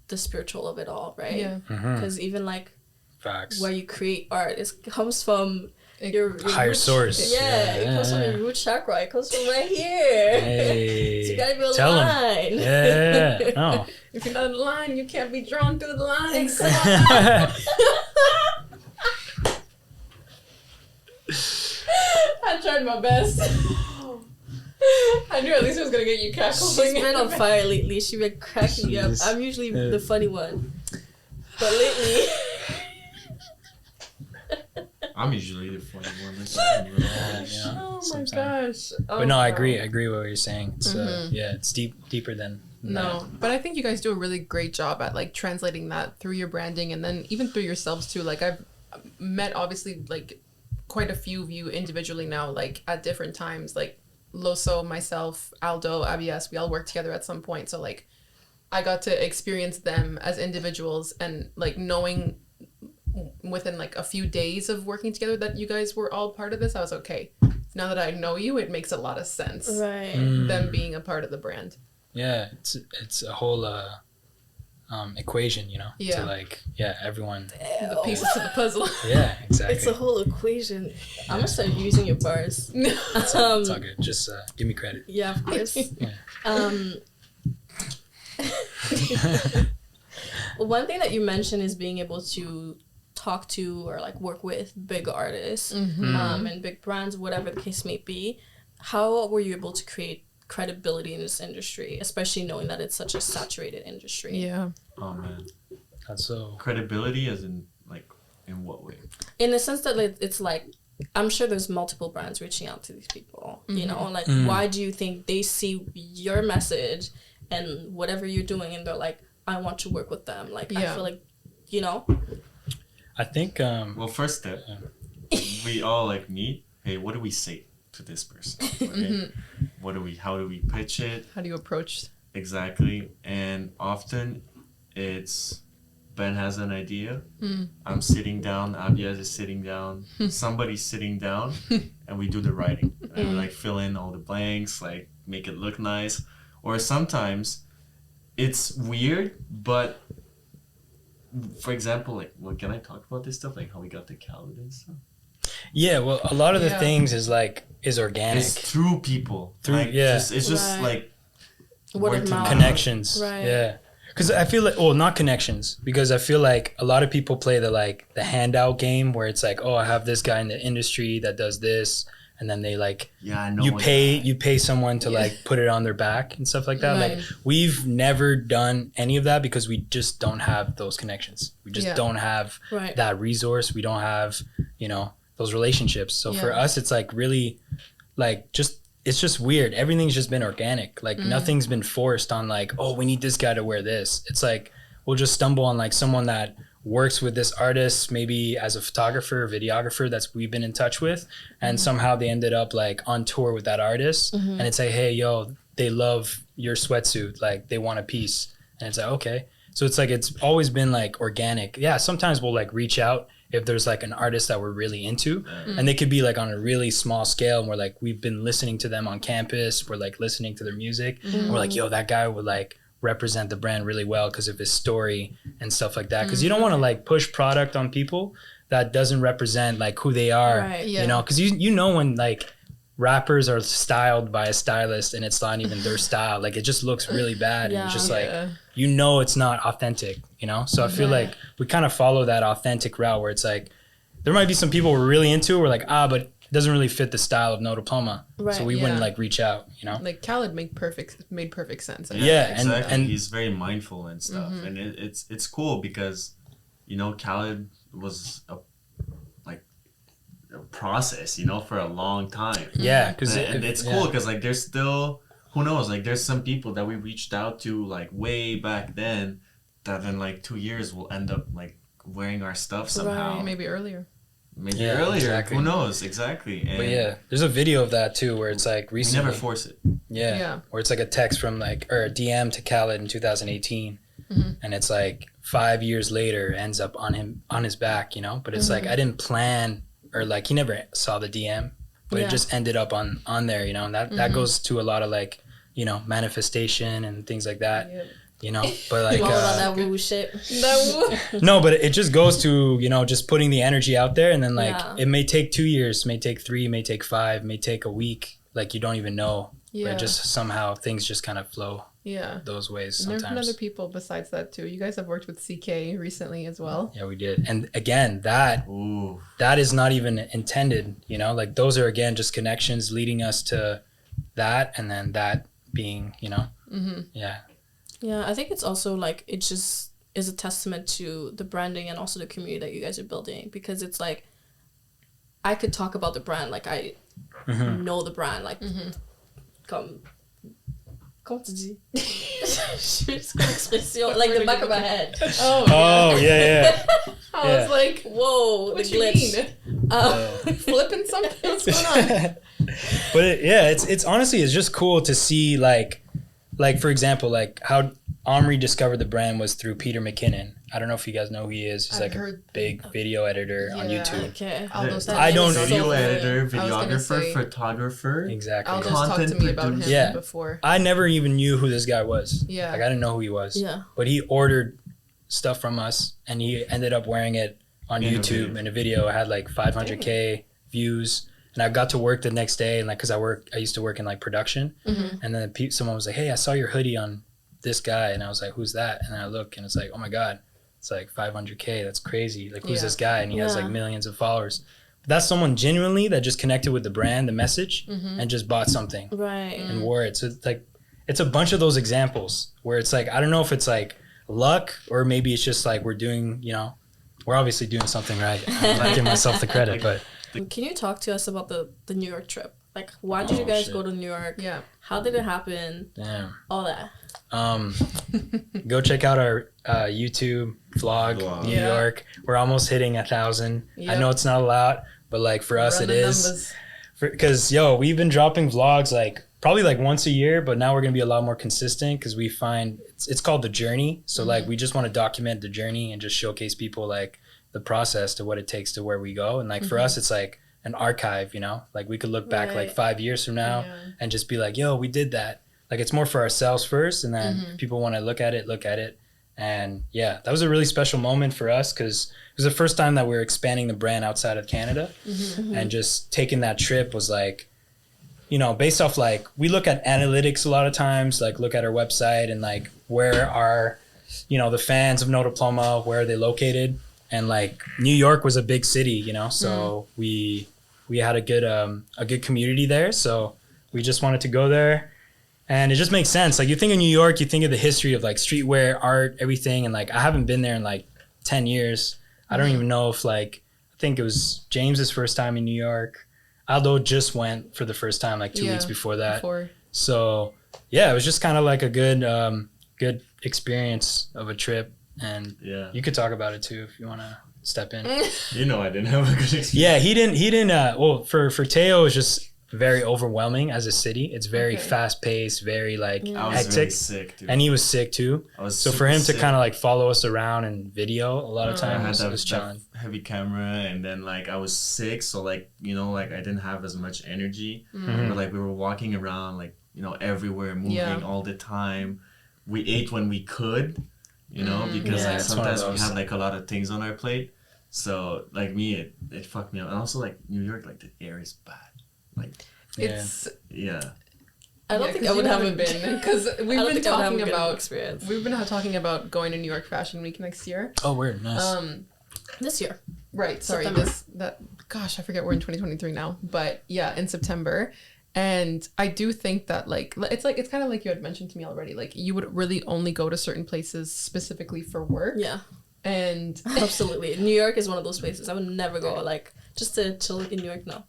[SPEAKER 1] the spiritual of it all, right? Because even like
[SPEAKER 3] facts,
[SPEAKER 1] where you create art, it comes from your
[SPEAKER 3] higher
[SPEAKER 1] root,
[SPEAKER 3] source.
[SPEAKER 1] It comes from your root chakra. It comes from right here.
[SPEAKER 3] Hey,
[SPEAKER 1] so you gotta be aligned.
[SPEAKER 3] tell them. Yeah. No.
[SPEAKER 2] If you're not aligned, you can't be drawn through the lines.
[SPEAKER 1] Exactly. I tried my best.
[SPEAKER 2] I knew at least it was gonna get you cackling.
[SPEAKER 1] She's been on fire lately. She's been cracking me up. I'm usually the funny one, but lately.
[SPEAKER 4] I'm usually the funny one.
[SPEAKER 2] Oh my gosh.
[SPEAKER 3] But no, I agree with what you're saying. It's it's deeper than that.
[SPEAKER 2] But I think you guys do a really great job at like translating that through your branding, and then even through yourselves too. Like, I've met obviously like quite a few of you individually now, like at different times, like Loso, myself, Aldo, Abias, we all worked together at some point. So like I got to experience them as individuals, and like knowing within like a few days of working together that you guys were all part of this, I was okay. Now that I know you, it makes a lot of sense.
[SPEAKER 1] Right.
[SPEAKER 2] Them being a part of the brand.
[SPEAKER 3] Yeah, it's a whole equation, you know.
[SPEAKER 2] Yeah.
[SPEAKER 3] To like, everyone.
[SPEAKER 2] The pieces to the puzzle.
[SPEAKER 3] Yeah, exactly.
[SPEAKER 1] It's a whole equation. I'm gonna start using your bars.
[SPEAKER 3] It's all good. Just give me credit.
[SPEAKER 1] Yeah, of course. One thing that you mentioned is being able to talk to or like work with big artists and big brands, whatever the case may be. How were you able to create credibility in this industry, especially knowing that it's such a saturated industry?
[SPEAKER 2] Yeah.
[SPEAKER 4] Oh man,
[SPEAKER 3] that's so
[SPEAKER 4] credibility, as in like in what way?
[SPEAKER 1] In the sense that it's like, I'm sure there's multiple brands reaching out to these people. You know, like why do you think they see your message and whatever you're doing, and they're like, I want to work with them? Like, I feel like, you know.
[SPEAKER 3] I think.
[SPEAKER 4] Well, first step, we all like meet. Hey, what do we say to this person? Okay? How do we pitch it?
[SPEAKER 2] How do you approach?
[SPEAKER 4] Exactly. And often it's Ben has an idea. I'm sitting down. Abiaz is sitting down. Somebody's sitting down, and we do the writing. And we like fill in all the blanks, like make it look nice. Or sometimes it's weird, but for example, like, well, can I talk about this stuff? Like how we got the calendar and stuff?
[SPEAKER 3] Yeah, well, a lot of the things is organic.
[SPEAKER 4] It's through people. It's just like
[SPEAKER 1] word of mouth.
[SPEAKER 3] Connections.
[SPEAKER 1] Right.
[SPEAKER 3] Yeah. Because I feel like, not connections, because I feel like a lot of people play the handout game where it's like, oh, I have this guy in the industry that does this, and then they like,
[SPEAKER 4] I know
[SPEAKER 3] you pay someone to like put it on their back and stuff like that.
[SPEAKER 1] Right.
[SPEAKER 3] Like, we've never done any of that because we just don't have those connections. We just don't have that resource. We don't have, those relationships. So for us, it's like really like it's just weird. Everything's just been organic. Like nothing's been forced on like, oh, we need this guy to wear this. It's like, we'll just stumble on like someone that works with this artist, maybe as a photographer or videographer we've been in touch with. And somehow they ended up like on tour with that artist. And it's like, hey, yo, they love your sweatsuit. Like they want a piece. And it's like, okay. So it's like, it's always been like organic. Yeah. Sometimes we'll like reach out if there's like an artist that we're really into, and they could be like on a really small scale, and we're like, we've been listening to them on campus, we're like listening to their music, and we're like, yo, that guy would like represent the brand really well because of his story and stuff like that. Because you don't want to like push product on people that doesn't represent like who they are,
[SPEAKER 1] Right.
[SPEAKER 3] you know, because you know when like rappers are styled by a stylist and it's not even their style, like it just looks really bad, and it's just like, you know, it's not authentic, you know. So I feel like we kind of follow that authentic route where it's like there might be some people we're really into, we're like, but it doesn't really fit the style of No Diploma, so we wouldn't like reach out, you know.
[SPEAKER 2] Like Khaled made perfect sense.
[SPEAKER 4] Exactly.
[SPEAKER 3] And
[SPEAKER 4] he's very mindful and stuff, and it's cool because, you know, Khaled was a process, you know, for a long time.
[SPEAKER 3] Yeah, because
[SPEAKER 4] it's cool because like there's still, who knows, like there's some people that we reached out to like way back then that in like 2 years will end up like wearing our stuff somehow.
[SPEAKER 2] Right. Maybe earlier.
[SPEAKER 3] Exactly.
[SPEAKER 4] Who knows? Exactly. And
[SPEAKER 3] but yeah, there's a video of that too where it's like recently.
[SPEAKER 4] We never force it.
[SPEAKER 3] Yeah. Where it's like a text from like, or a DM to Khaled in 2018, and it's like 5 years later ends up on his back, you know. But it's like I didn't plan, or like he never saw the DM, but it just ended up on there, you know. And that goes to a lot of like, you know, manifestation and things like that. You know, but like
[SPEAKER 1] that woo shit.
[SPEAKER 3] No, but it just goes to, you know, just putting the energy out there, and then like it may take 2 years, may take 3, may take 5, may take a week, like you don't even know. But just somehow things just kind of flow those ways sometimes.
[SPEAKER 2] And there's been other people besides that too. You guys have worked with CK recently as well.
[SPEAKER 3] Yeah, we did. And again, that is not even intended, you know, like those are again just connections leading us to that, and then that being, you know.
[SPEAKER 1] Yeah, I think it's also like it just is a testament to the branding and also the community that you guys are building, because it's like I could talk about the brand like I know the brand like comment tu dis? Juste comme expression, like the back of my head.
[SPEAKER 3] Yeah.
[SPEAKER 2] I was like,
[SPEAKER 1] whoa,
[SPEAKER 2] what
[SPEAKER 1] the
[SPEAKER 2] you
[SPEAKER 1] glitch.
[SPEAKER 2] mean? Flipping something? What's going on?
[SPEAKER 3] But it's honestly, it's just cool to see like for example, like how Omri discovered the brand was through Peter McKinnon. I don't know if you guys know who he is. He's like a big video editor on YouTube.
[SPEAKER 1] Okay.
[SPEAKER 3] I don't
[SPEAKER 4] video editor, videographer, photographer.
[SPEAKER 3] Exactly.
[SPEAKER 2] Aldo's talked to me about him before.
[SPEAKER 3] I never even knew who this guy was.
[SPEAKER 2] Yeah.
[SPEAKER 3] Like I didn't know who he was.
[SPEAKER 1] Yeah.
[SPEAKER 3] But he ordered stuff from us, and he ended up wearing it on YouTube in a video. It had like 500K views. And I got to work the next day, and like, cause I used to work in like production, and then someone was like, "Hey, I saw your hoodie on this guy," and I was like, "Who's that?" And I look, and it's like, "Oh my god, it's like 500K. That's crazy. Like, who's this guy?" And he has like millions of followers. But that's someone genuinely that just connected with the brand, the message, and just bought something, and wore it. So it's like, it's a bunch of those examples where it's like, I don't know if it's like luck or maybe it's just like we're doing, you know, we're obviously doing something right. I'm not giving myself the credit, but.
[SPEAKER 1] Can you talk to us about the New York trip? Like, why did you guys go to New York?
[SPEAKER 2] Yeah.
[SPEAKER 1] How did it happen?
[SPEAKER 3] Damn.
[SPEAKER 1] All that.
[SPEAKER 3] Go check out our YouTube vlog, New York. We're almost hitting 1,000. I know it's not a lot, but like for us, it is. Because we've been dropping vlogs like probably like once a year, but now we're gonna be a lot more consistent because we find it's called the journey. So like we just want to document the journey and just showcase people like the process to what it takes to where we go. And like for us, it's like an archive, you know, like we could look back like 5 years from now and just be like, yo, we did that. Like it's more for ourselves first, and then if people want to look at it. And that was a really special moment for us because it was the first time that we were expanding the brand outside of Canada. And just taking that trip was like, you know, based off like, we look at analytics a lot of times, like look at our website and like where are, you know, the fans of No Diploma, where are they located? And like New York was a big city, you know, so we had a good community there. So we just wanted to go there, and it just makes sense. Like you think of New York, you think of the history of like streetwear, art, everything. And like, I haven't been there in like 10 years. I don't even know if like, I think it was James's first time in New York. Aldo just went for the first time like 2 weeks before that. So it was just kind of like a good experience of a trip. And you could talk about it too if you want to step in.
[SPEAKER 4] You know, I didn't have a good experience.
[SPEAKER 3] Yeah, he didn't. Well, for Teo, it's just very overwhelming as a city. It's very
[SPEAKER 2] Okay.
[SPEAKER 3] fast paced, very like
[SPEAKER 4] I was
[SPEAKER 3] hectic.
[SPEAKER 4] really sick, dude.
[SPEAKER 3] And he was sick too.
[SPEAKER 4] I was
[SPEAKER 3] So for
[SPEAKER 4] super
[SPEAKER 3] him to
[SPEAKER 4] sick.
[SPEAKER 3] kind of like follow us around and video a lot of
[SPEAKER 2] Oh.
[SPEAKER 4] I had
[SPEAKER 3] times
[SPEAKER 4] that,
[SPEAKER 3] was
[SPEAKER 4] that
[SPEAKER 3] challenging.
[SPEAKER 4] heavy camera, and then like I was sick, so like like I didn't have as much energy.
[SPEAKER 3] Mhm.
[SPEAKER 4] But like we were walking around like everywhere, moving
[SPEAKER 2] Yeah.
[SPEAKER 4] all the time. We ate when we could, because
[SPEAKER 3] Yeah,
[SPEAKER 4] like
[SPEAKER 3] it's one of
[SPEAKER 4] sometimes we
[SPEAKER 3] those.
[SPEAKER 4] had like a lot of things on our plate. So like me, it fucked me up, and also like New York, like the air is bad. Like
[SPEAKER 3] Yeah.
[SPEAKER 2] It's
[SPEAKER 4] yeah,
[SPEAKER 1] I don't
[SPEAKER 2] yeah,
[SPEAKER 1] think
[SPEAKER 2] 'cause
[SPEAKER 1] I would
[SPEAKER 2] you
[SPEAKER 1] have
[SPEAKER 2] haven't been because
[SPEAKER 1] I
[SPEAKER 2] we've
[SPEAKER 1] don't
[SPEAKER 2] been
[SPEAKER 1] think I would have a
[SPEAKER 2] talking
[SPEAKER 1] good
[SPEAKER 2] about
[SPEAKER 1] experience
[SPEAKER 2] talking about going to New York Fashion Week next year.
[SPEAKER 3] Oh, weird. Nice.
[SPEAKER 1] this year.
[SPEAKER 2] Right, sorry.
[SPEAKER 1] September.
[SPEAKER 2] Gosh, I forget we're in 2023 now, but yeah, in September. And I do think that it's kind of like you had mentioned to me already, like you would really only go to certain places specifically for work.
[SPEAKER 1] Yeah,
[SPEAKER 2] And
[SPEAKER 1] absolutely. New York is one of those places I would never go, like just to chill in New York. No.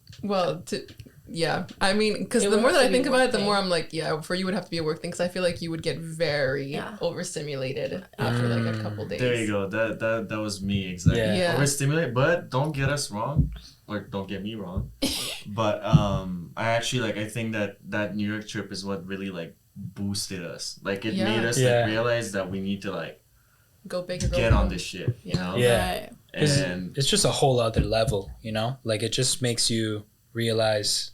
[SPEAKER 2] yeah, I mean, because
[SPEAKER 1] It
[SPEAKER 2] the
[SPEAKER 1] would
[SPEAKER 2] more
[SPEAKER 1] have
[SPEAKER 2] that
[SPEAKER 1] to
[SPEAKER 2] I
[SPEAKER 1] be
[SPEAKER 2] think
[SPEAKER 1] a
[SPEAKER 2] about
[SPEAKER 1] work
[SPEAKER 2] it, the
[SPEAKER 1] thing.
[SPEAKER 2] more I'm like, yeah, for you would have to be a work thing, because I feel like you would get very
[SPEAKER 1] Yeah.
[SPEAKER 2] overstimulated after like a couple days.
[SPEAKER 4] there you go. That was me exactly.
[SPEAKER 3] Yeah.
[SPEAKER 2] Yeah.
[SPEAKER 4] Overstimulate, but don't get us wrong, or don't get me wrong. But I actually I think that New York trip is what really like boosted us. Like it
[SPEAKER 2] Yeah.
[SPEAKER 4] made us
[SPEAKER 3] Yeah.
[SPEAKER 4] like realize that we need to like
[SPEAKER 2] Go big or go
[SPEAKER 4] get on
[SPEAKER 2] home.
[SPEAKER 4] this shit,
[SPEAKER 2] Yeah.
[SPEAKER 3] Yeah.
[SPEAKER 1] Right.
[SPEAKER 3] 'Cause
[SPEAKER 4] And
[SPEAKER 3] it's just a whole other level, Like it just makes you realize,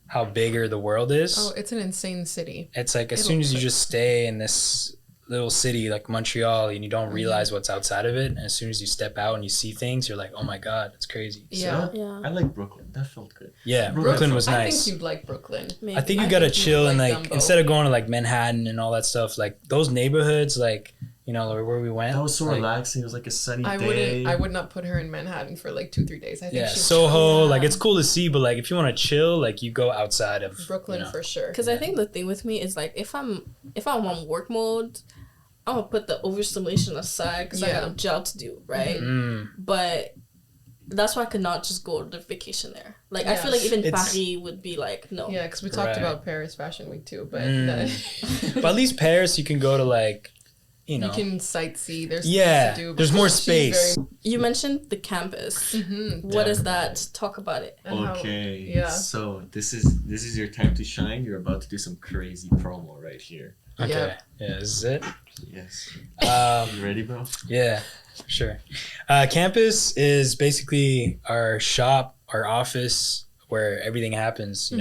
[SPEAKER 3] how bigger the world is.
[SPEAKER 2] Oh, it's an insane city.
[SPEAKER 3] It's like as
[SPEAKER 2] It'll
[SPEAKER 3] soon as you
[SPEAKER 2] put-
[SPEAKER 3] just stay in this little city like Montreal and you don't
[SPEAKER 2] Mm-hmm.
[SPEAKER 3] realize what's outside of it, and as soon as you step out and you see things, you're like, oh my god, it's crazy.
[SPEAKER 2] Yeah.
[SPEAKER 1] Yeah.
[SPEAKER 4] I like Brooklyn. That felt good.
[SPEAKER 3] Yeah,
[SPEAKER 4] Brooklyn
[SPEAKER 3] Brooklyn was
[SPEAKER 2] I
[SPEAKER 3] nice.
[SPEAKER 2] think you'd like Brooklyn.
[SPEAKER 1] Maybe.
[SPEAKER 3] I think you
[SPEAKER 2] I
[SPEAKER 3] gotta
[SPEAKER 2] think you
[SPEAKER 3] chill
[SPEAKER 2] would
[SPEAKER 3] and
[SPEAKER 2] like
[SPEAKER 3] like
[SPEAKER 2] Dumbo.
[SPEAKER 3] instead of going to like Manhattan and all that stuff, like those neighborhoods, like where we went.
[SPEAKER 4] That was so
[SPEAKER 3] like,
[SPEAKER 4] relaxing. It was like a sunny
[SPEAKER 2] I
[SPEAKER 4] day.
[SPEAKER 2] would not put her in Manhattan for like 2-3 days. I think
[SPEAKER 3] Yeah,
[SPEAKER 2] she'd
[SPEAKER 3] Soho,
[SPEAKER 1] Yeah.
[SPEAKER 3] like it's cool to see, but like if you want to chill, like you go outside of
[SPEAKER 2] Brooklyn for sure.
[SPEAKER 1] Because I think the thing with me is like if I'm on work mode, I'm gonna put the overstimulation aside because I
[SPEAKER 2] Yeah.
[SPEAKER 1] have a job to do, right?
[SPEAKER 3] Mm,
[SPEAKER 1] But that's why I could not just go to vacation there. Like I feel
[SPEAKER 2] Yes.
[SPEAKER 1] like even
[SPEAKER 3] It's-
[SPEAKER 1] Paris would be like no.
[SPEAKER 2] Yeah, because we talked
[SPEAKER 3] Right.
[SPEAKER 2] about Paris Fashion Week too, but
[SPEAKER 3] but at least Paris, you can go to like,
[SPEAKER 2] you can sightsee. There's
[SPEAKER 3] yeah,
[SPEAKER 2] things to do.
[SPEAKER 3] there's more space.
[SPEAKER 1] You mentioned the campus.
[SPEAKER 2] Mm-hmm.
[SPEAKER 1] What
[SPEAKER 3] Yeah.
[SPEAKER 1] is that? Talk about it.
[SPEAKER 4] Okay.
[SPEAKER 2] yeah.
[SPEAKER 4] So this is your time to shine. You're about to do some crazy promo right here.
[SPEAKER 3] Okay, yeah, this is it.
[SPEAKER 4] Yes.
[SPEAKER 3] Um,
[SPEAKER 4] You ready, bro?
[SPEAKER 3] Yeah, sure. Campus is basically our shop, our office, where everything happens.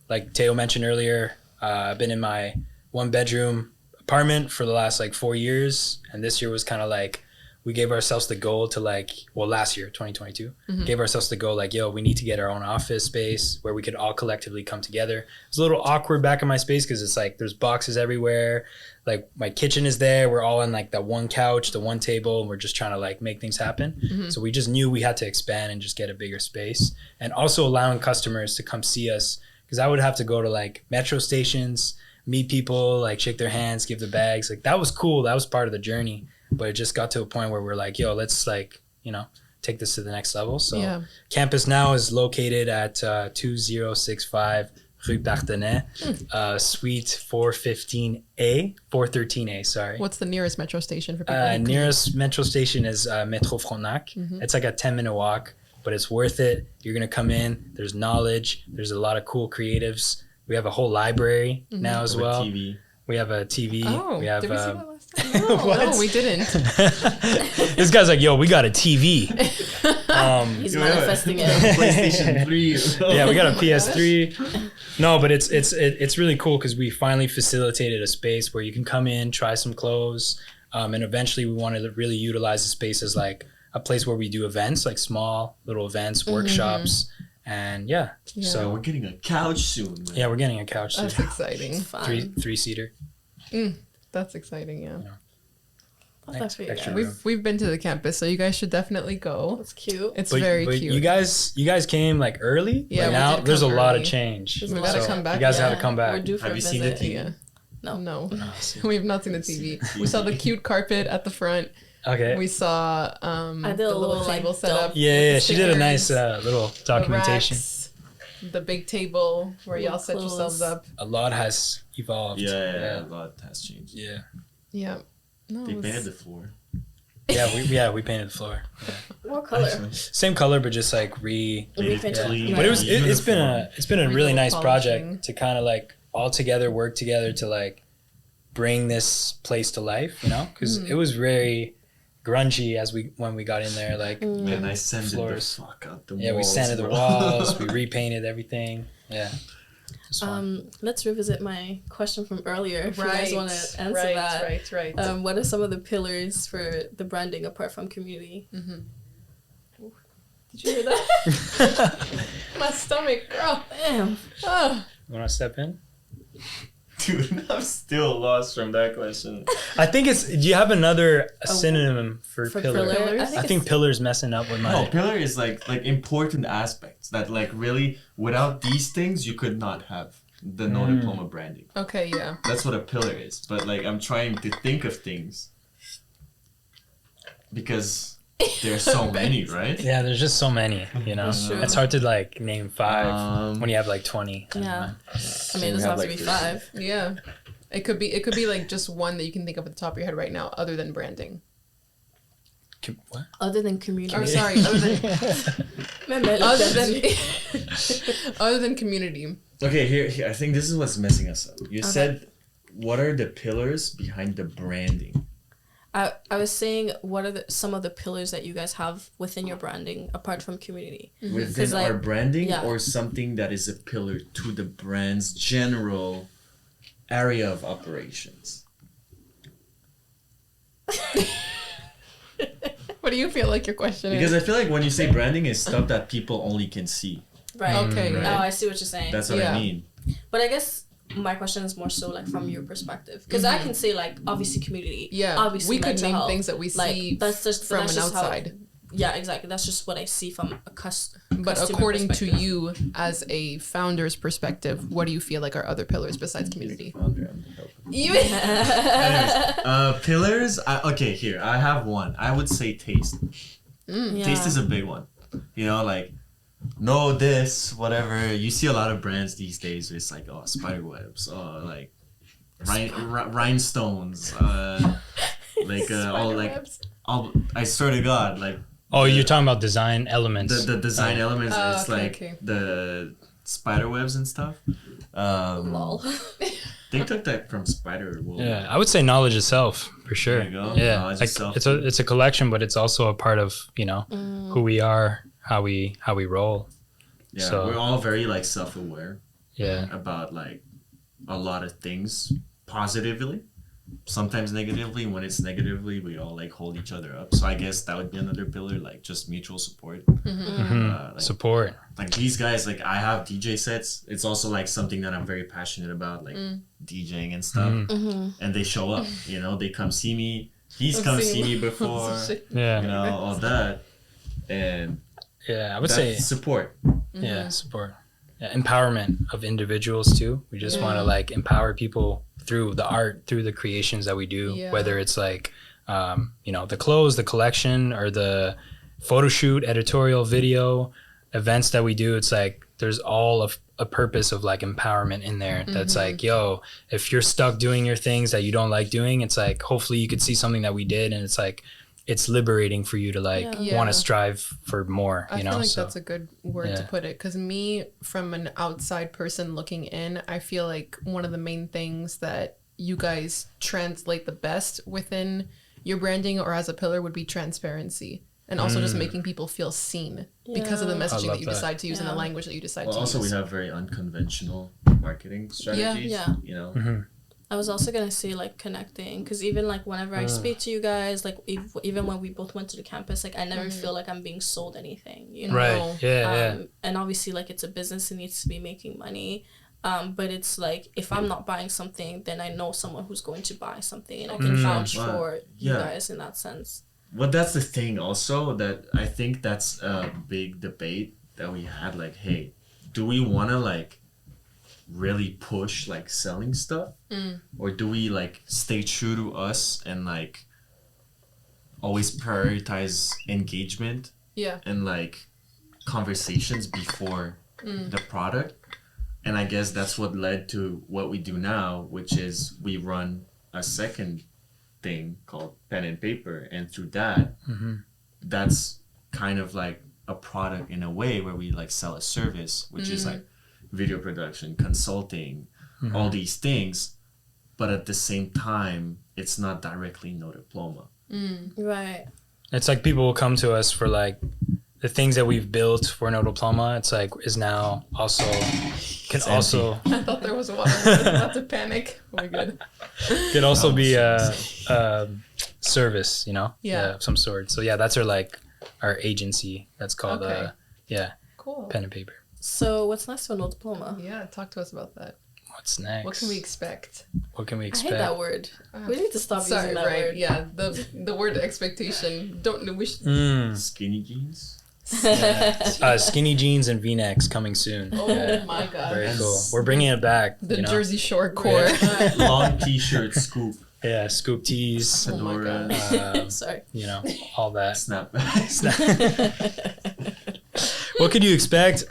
[SPEAKER 3] Like Teo mentioned earlier, I've been in my 1-bedroom apartment for the last like 4 years, and this year was kind of like we gave ourselves the goal to last year 2022 gave ourselves the goal like, yo, we need to get our own office space where we could all collectively come together. It's a little awkward back in my space because it's like there's boxes everywhere. Like my kitchen is there, we're all on like that one couch, the one table, and we're just trying to like make things happen. So we just knew we had to expand and just get a bigger space, and also allowing customers to come see us, because I would have to go to like metro stations, meet people, like shake their hands, give the bags. Like that was cool, that was part of the journey, but it just got to a point where we're like, yo, let's like, take this to the next level. So
[SPEAKER 2] Yeah.
[SPEAKER 3] campus now is located at 2065 Rue Partenay, suite 413A, sorry.
[SPEAKER 2] What's the nearest metro station for people? who commute?
[SPEAKER 3] Nearest metro station is Metro Frontenac. It's like a 10-minute walk, but it's worth it. You're gonna come in, there's knowledge, there's a lot of cool creatives. We have a whole library now as well.
[SPEAKER 4] TV.
[SPEAKER 3] We have a TV.
[SPEAKER 2] Oh,
[SPEAKER 3] we have
[SPEAKER 2] did we see that last time?
[SPEAKER 3] What?
[SPEAKER 2] No, we didn't.
[SPEAKER 3] This guy's like, yo, we got a TV.
[SPEAKER 1] He's manifesting it.
[SPEAKER 4] PlayStation 3.
[SPEAKER 3] Yeah, we got a PS3. No, but it's really cool because we finally facilitated a space where you can come in, try some clothes, and eventually we wanted to really utilize the space as like a place where we do events, like small little events, workshops, and
[SPEAKER 2] Yeah.
[SPEAKER 4] So we're getting a couch soon. Man.
[SPEAKER 3] yeah, we're getting a couch
[SPEAKER 2] That's
[SPEAKER 3] too,
[SPEAKER 2] exciting.
[SPEAKER 1] It's fun.
[SPEAKER 3] three-seater.
[SPEAKER 2] That's exciting, yeah.
[SPEAKER 1] Love that for you
[SPEAKER 3] Extra
[SPEAKER 1] guys.
[SPEAKER 3] room.
[SPEAKER 2] We've been to the campus, so you guys should definitely go.
[SPEAKER 1] That's cute.
[SPEAKER 2] It's
[SPEAKER 3] But
[SPEAKER 2] very cute.
[SPEAKER 3] you guys came like early.
[SPEAKER 2] Yeah,
[SPEAKER 3] But
[SPEAKER 2] we
[SPEAKER 3] now
[SPEAKER 2] did
[SPEAKER 3] there's a
[SPEAKER 2] come
[SPEAKER 3] lot of
[SPEAKER 2] early.
[SPEAKER 3] change.
[SPEAKER 1] There's a
[SPEAKER 2] We
[SPEAKER 1] lot
[SPEAKER 2] gotta
[SPEAKER 1] of-
[SPEAKER 2] come back.
[SPEAKER 3] You guys
[SPEAKER 2] yeah.
[SPEAKER 3] have to come
[SPEAKER 1] We're
[SPEAKER 3] back.
[SPEAKER 1] due for
[SPEAKER 4] Have
[SPEAKER 1] a
[SPEAKER 4] you seen the
[SPEAKER 1] visit.
[SPEAKER 4] TV?
[SPEAKER 2] Yeah.
[SPEAKER 1] No.
[SPEAKER 2] No.
[SPEAKER 3] Oh, see.
[SPEAKER 2] We've not seen the TV. We saw the cute carpet at the front.
[SPEAKER 3] Okay.
[SPEAKER 2] We saw
[SPEAKER 1] I did
[SPEAKER 2] the
[SPEAKER 1] a
[SPEAKER 2] little
[SPEAKER 1] little, like,
[SPEAKER 2] table set
[SPEAKER 1] dump.
[SPEAKER 2] up.
[SPEAKER 3] Yeah,
[SPEAKER 2] with
[SPEAKER 3] yeah.
[SPEAKER 2] the
[SPEAKER 3] She did a nice
[SPEAKER 2] stickers,
[SPEAKER 3] little
[SPEAKER 2] the
[SPEAKER 3] documentation.
[SPEAKER 2] racks, the big table where y'all set
[SPEAKER 1] Clothes.
[SPEAKER 2] yourselves up.
[SPEAKER 3] A lot has evolved.
[SPEAKER 4] Yeah, a lot has changed.
[SPEAKER 3] Yeah.
[SPEAKER 2] Yeah. No,
[SPEAKER 4] They
[SPEAKER 2] it was-
[SPEAKER 4] painted the floor.
[SPEAKER 3] We painted the floor. Yeah.
[SPEAKER 1] What color?
[SPEAKER 4] Actually,
[SPEAKER 3] Same color, but just like
[SPEAKER 1] Repainted.
[SPEAKER 4] clean.
[SPEAKER 3] But it's been a really nice
[SPEAKER 2] Polishing.
[SPEAKER 3] project to kind of like all together work together to like bring this place to life, you know, because it was very grungy when we got in there, like
[SPEAKER 4] Man, I sanded
[SPEAKER 3] floors.
[SPEAKER 4] the fuck out the walls.
[SPEAKER 3] Yeah, we sanded the
[SPEAKER 4] bro.
[SPEAKER 3] walls, we repainted everything. Yeah. It's fun.
[SPEAKER 1] Let's revisit my question from earlier. If you guys want to answer that.
[SPEAKER 2] Right.
[SPEAKER 1] What are some of the pillars for the branding apart from community?
[SPEAKER 2] Mm-hmm.
[SPEAKER 1] Did you hear that?
[SPEAKER 2] My stomach, girl.
[SPEAKER 1] Damn.
[SPEAKER 2] Oh.
[SPEAKER 3] You want to step in?
[SPEAKER 4] Dude, I'm still lost from that question.
[SPEAKER 3] I think it's. Do you have another synonym for pillar?
[SPEAKER 2] Pillars?
[SPEAKER 3] I think pillar's messing up with my.
[SPEAKER 4] No, pillar is like important aspects that like really without these things you could not have the No Diploma branding.
[SPEAKER 2] Okay, yeah.
[SPEAKER 4] That's what a pillar is. But like I'm trying to think of things because there's so many, right?
[SPEAKER 3] Yeah, there's just so many. You know,
[SPEAKER 1] That's true.
[SPEAKER 3] it's hard to like name 5 when you have like 20.
[SPEAKER 1] Yeah. I mean, it doesn't have to be 5.
[SPEAKER 2] Yeah. It could be like just one that you can think of at the top of your head right now, other than branding.
[SPEAKER 3] What?
[SPEAKER 1] Other than community.
[SPEAKER 2] Or sorry, other than community.
[SPEAKER 4] Okay, here I think this is what's messing us up. You said what are the pillars behind the branding?
[SPEAKER 1] I was saying, what are some of the pillars that you guys have within your branding apart from community?
[SPEAKER 4] Within
[SPEAKER 1] like,
[SPEAKER 4] our branding
[SPEAKER 1] yeah.
[SPEAKER 4] or something that is a pillar to the brand's general area of operations?
[SPEAKER 2] What do you feel like your question
[SPEAKER 4] Because
[SPEAKER 2] is?
[SPEAKER 4] I feel like when you say branding, it's stuff that people only can see.
[SPEAKER 1] Right.
[SPEAKER 2] Okay.
[SPEAKER 4] Right.
[SPEAKER 1] Oh, I see what you're saying.
[SPEAKER 4] That's what I mean.
[SPEAKER 1] But I guess my question is more so like from your perspective, because I can say like obviously community.
[SPEAKER 2] Yeah.
[SPEAKER 1] Obviously
[SPEAKER 2] We could
[SPEAKER 1] mental
[SPEAKER 2] name
[SPEAKER 1] health.
[SPEAKER 2] things that we
[SPEAKER 1] Like,
[SPEAKER 2] see
[SPEAKER 1] that's just
[SPEAKER 2] from
[SPEAKER 1] that's
[SPEAKER 2] an
[SPEAKER 1] just how-
[SPEAKER 2] outside.
[SPEAKER 1] yeah, exactly. That's just what I see from a
[SPEAKER 2] But
[SPEAKER 1] customer
[SPEAKER 2] according to
[SPEAKER 1] perspective.
[SPEAKER 2] you, as a founder's perspective, what do you feel like are other pillars besides community?
[SPEAKER 4] Anyways, pillars. Okay, here I have one. I would say taste.
[SPEAKER 1] Yeah.
[SPEAKER 4] Taste is a big one. You know, like no this whatever. You see a lot of brands these days. It's like spider webs, like rhinestones, like all like all. I swear to God, like.
[SPEAKER 3] Oh, you're talking about design elements.
[SPEAKER 4] The design elements. It's
[SPEAKER 2] okay,
[SPEAKER 4] like
[SPEAKER 2] okay.
[SPEAKER 4] the spider webs and stuff.
[SPEAKER 1] Lol.
[SPEAKER 4] They took that from spider wool.
[SPEAKER 3] Yeah, I would say knowledge itself for sure.
[SPEAKER 4] There you go.
[SPEAKER 3] Yeah,
[SPEAKER 4] Knowledge
[SPEAKER 3] like
[SPEAKER 4] itself.
[SPEAKER 3] it's a collection, but it's also a part of who we are, how we roll.
[SPEAKER 4] Yeah,
[SPEAKER 3] So-
[SPEAKER 4] we're all very like self-aware
[SPEAKER 3] Yeah,
[SPEAKER 4] about like a lot of things positively, sometimes negatively. When it's negatively, we all like hold each other up. So I guess that would be another pillar, like just mutual support. Like,
[SPEAKER 3] support.
[SPEAKER 4] like these guys, like I have DJ sets. It's also like something that I'm very passionate about, like DJing and stuff. And they show up, they come see me. He's come see me before,
[SPEAKER 3] Yeah,
[SPEAKER 4] all that. And
[SPEAKER 3] yeah, I would
[SPEAKER 4] that's
[SPEAKER 3] say
[SPEAKER 4] support.
[SPEAKER 3] yeah, support. Yeah, empowerment of individuals too. We just want to like empower people through the art, through the creations that we do,
[SPEAKER 2] Yeah.
[SPEAKER 3] whether it's like the clothes, the collection, or the photo shoot, editorial, video, events that we do. It's like there's all of a purpose of like empowerment in there. That's like, yo, if you're stuck doing your things that you don't like doing, it's like hopefully you could see something that we did, and it's like it's liberating for you to like
[SPEAKER 2] Yeah.
[SPEAKER 3] want to strive for more.
[SPEAKER 2] I feel like
[SPEAKER 3] so
[SPEAKER 2] that's a good word to
[SPEAKER 3] Yeah.
[SPEAKER 2] put it. Because me, from an outside person looking in, I feel like one of the main things that you guys translate the best within your branding or as a pillar would be transparency. And also just making people feel seen because of the messaging
[SPEAKER 3] love
[SPEAKER 2] that you
[SPEAKER 3] that.
[SPEAKER 2] decide to use and the
[SPEAKER 1] Yeah.
[SPEAKER 2] language that you decide
[SPEAKER 4] Well,
[SPEAKER 2] to
[SPEAKER 4] also
[SPEAKER 2] use.
[SPEAKER 4] we have very unconventional marketing strategies.
[SPEAKER 1] Yeah. I was also gonna say like connecting, because even like whenever I speak to you guys, like even when we both went to the campus, like I never feel like I'm being sold anything,
[SPEAKER 3] right.
[SPEAKER 2] No.
[SPEAKER 3] Yeah,
[SPEAKER 1] And obviously like it's a business, it needs to be making money, but it's like if I'm not buying something, then I know someone who's going to buy something, and I can vouch
[SPEAKER 4] Wow.
[SPEAKER 1] for you
[SPEAKER 4] Yeah.
[SPEAKER 1] guys in that sense.
[SPEAKER 4] Well, that's the thing also that I think that's a big debate that we had. Like, hey, do we want to like really push like selling stuff, or do we like stay true to us and like always prioritize engagement
[SPEAKER 2] Yeah.
[SPEAKER 4] and like conversations before the product? And I guess that's what led to what we do now, which is we run a second thing called Pen and Paper, and through that, that's kind of like a product in a way where we like sell a service, which is like video production, consulting, all these things, but at the same time, it's not directly No Diploma.
[SPEAKER 1] Right.
[SPEAKER 3] It's like people will come to us for like the things that we've built for No Diploma. It's like is now also can
[SPEAKER 4] It's
[SPEAKER 3] also
[SPEAKER 2] I thought there was water. I was about to panic. We're good.
[SPEAKER 3] could also be a service, you know,
[SPEAKER 2] Yeah.
[SPEAKER 3] of some sort. So yeah, that's our agency. That's called
[SPEAKER 2] Okay. Cool.
[SPEAKER 3] Pen and Paper.
[SPEAKER 1] So what's next for No Diploma?
[SPEAKER 2] Yeah, talk to us about that.
[SPEAKER 3] What's next?
[SPEAKER 2] What can we expect?
[SPEAKER 3] What can we
[SPEAKER 1] I
[SPEAKER 3] expect?
[SPEAKER 1] hate that word. We need to stop
[SPEAKER 2] Sorry,
[SPEAKER 1] using that
[SPEAKER 2] right?
[SPEAKER 1] word.
[SPEAKER 2] Yeah, the word expectation. Don't we?
[SPEAKER 4] Skinny jeans.
[SPEAKER 3] Skinny jeans and V-necks coming soon.
[SPEAKER 2] Oh
[SPEAKER 3] Yeah.
[SPEAKER 2] my god.
[SPEAKER 3] Very cool. We're bringing it back.
[SPEAKER 2] The
[SPEAKER 3] you know?
[SPEAKER 2] Jersey Shore core.
[SPEAKER 4] Long t-shirt, scoop,
[SPEAKER 3] Yeah, scoop tees.
[SPEAKER 2] Oh my
[SPEAKER 4] fedora,
[SPEAKER 2] God.
[SPEAKER 1] Sorry.
[SPEAKER 3] You know, all that.
[SPEAKER 4] snapbacks.
[SPEAKER 3] What could you expect?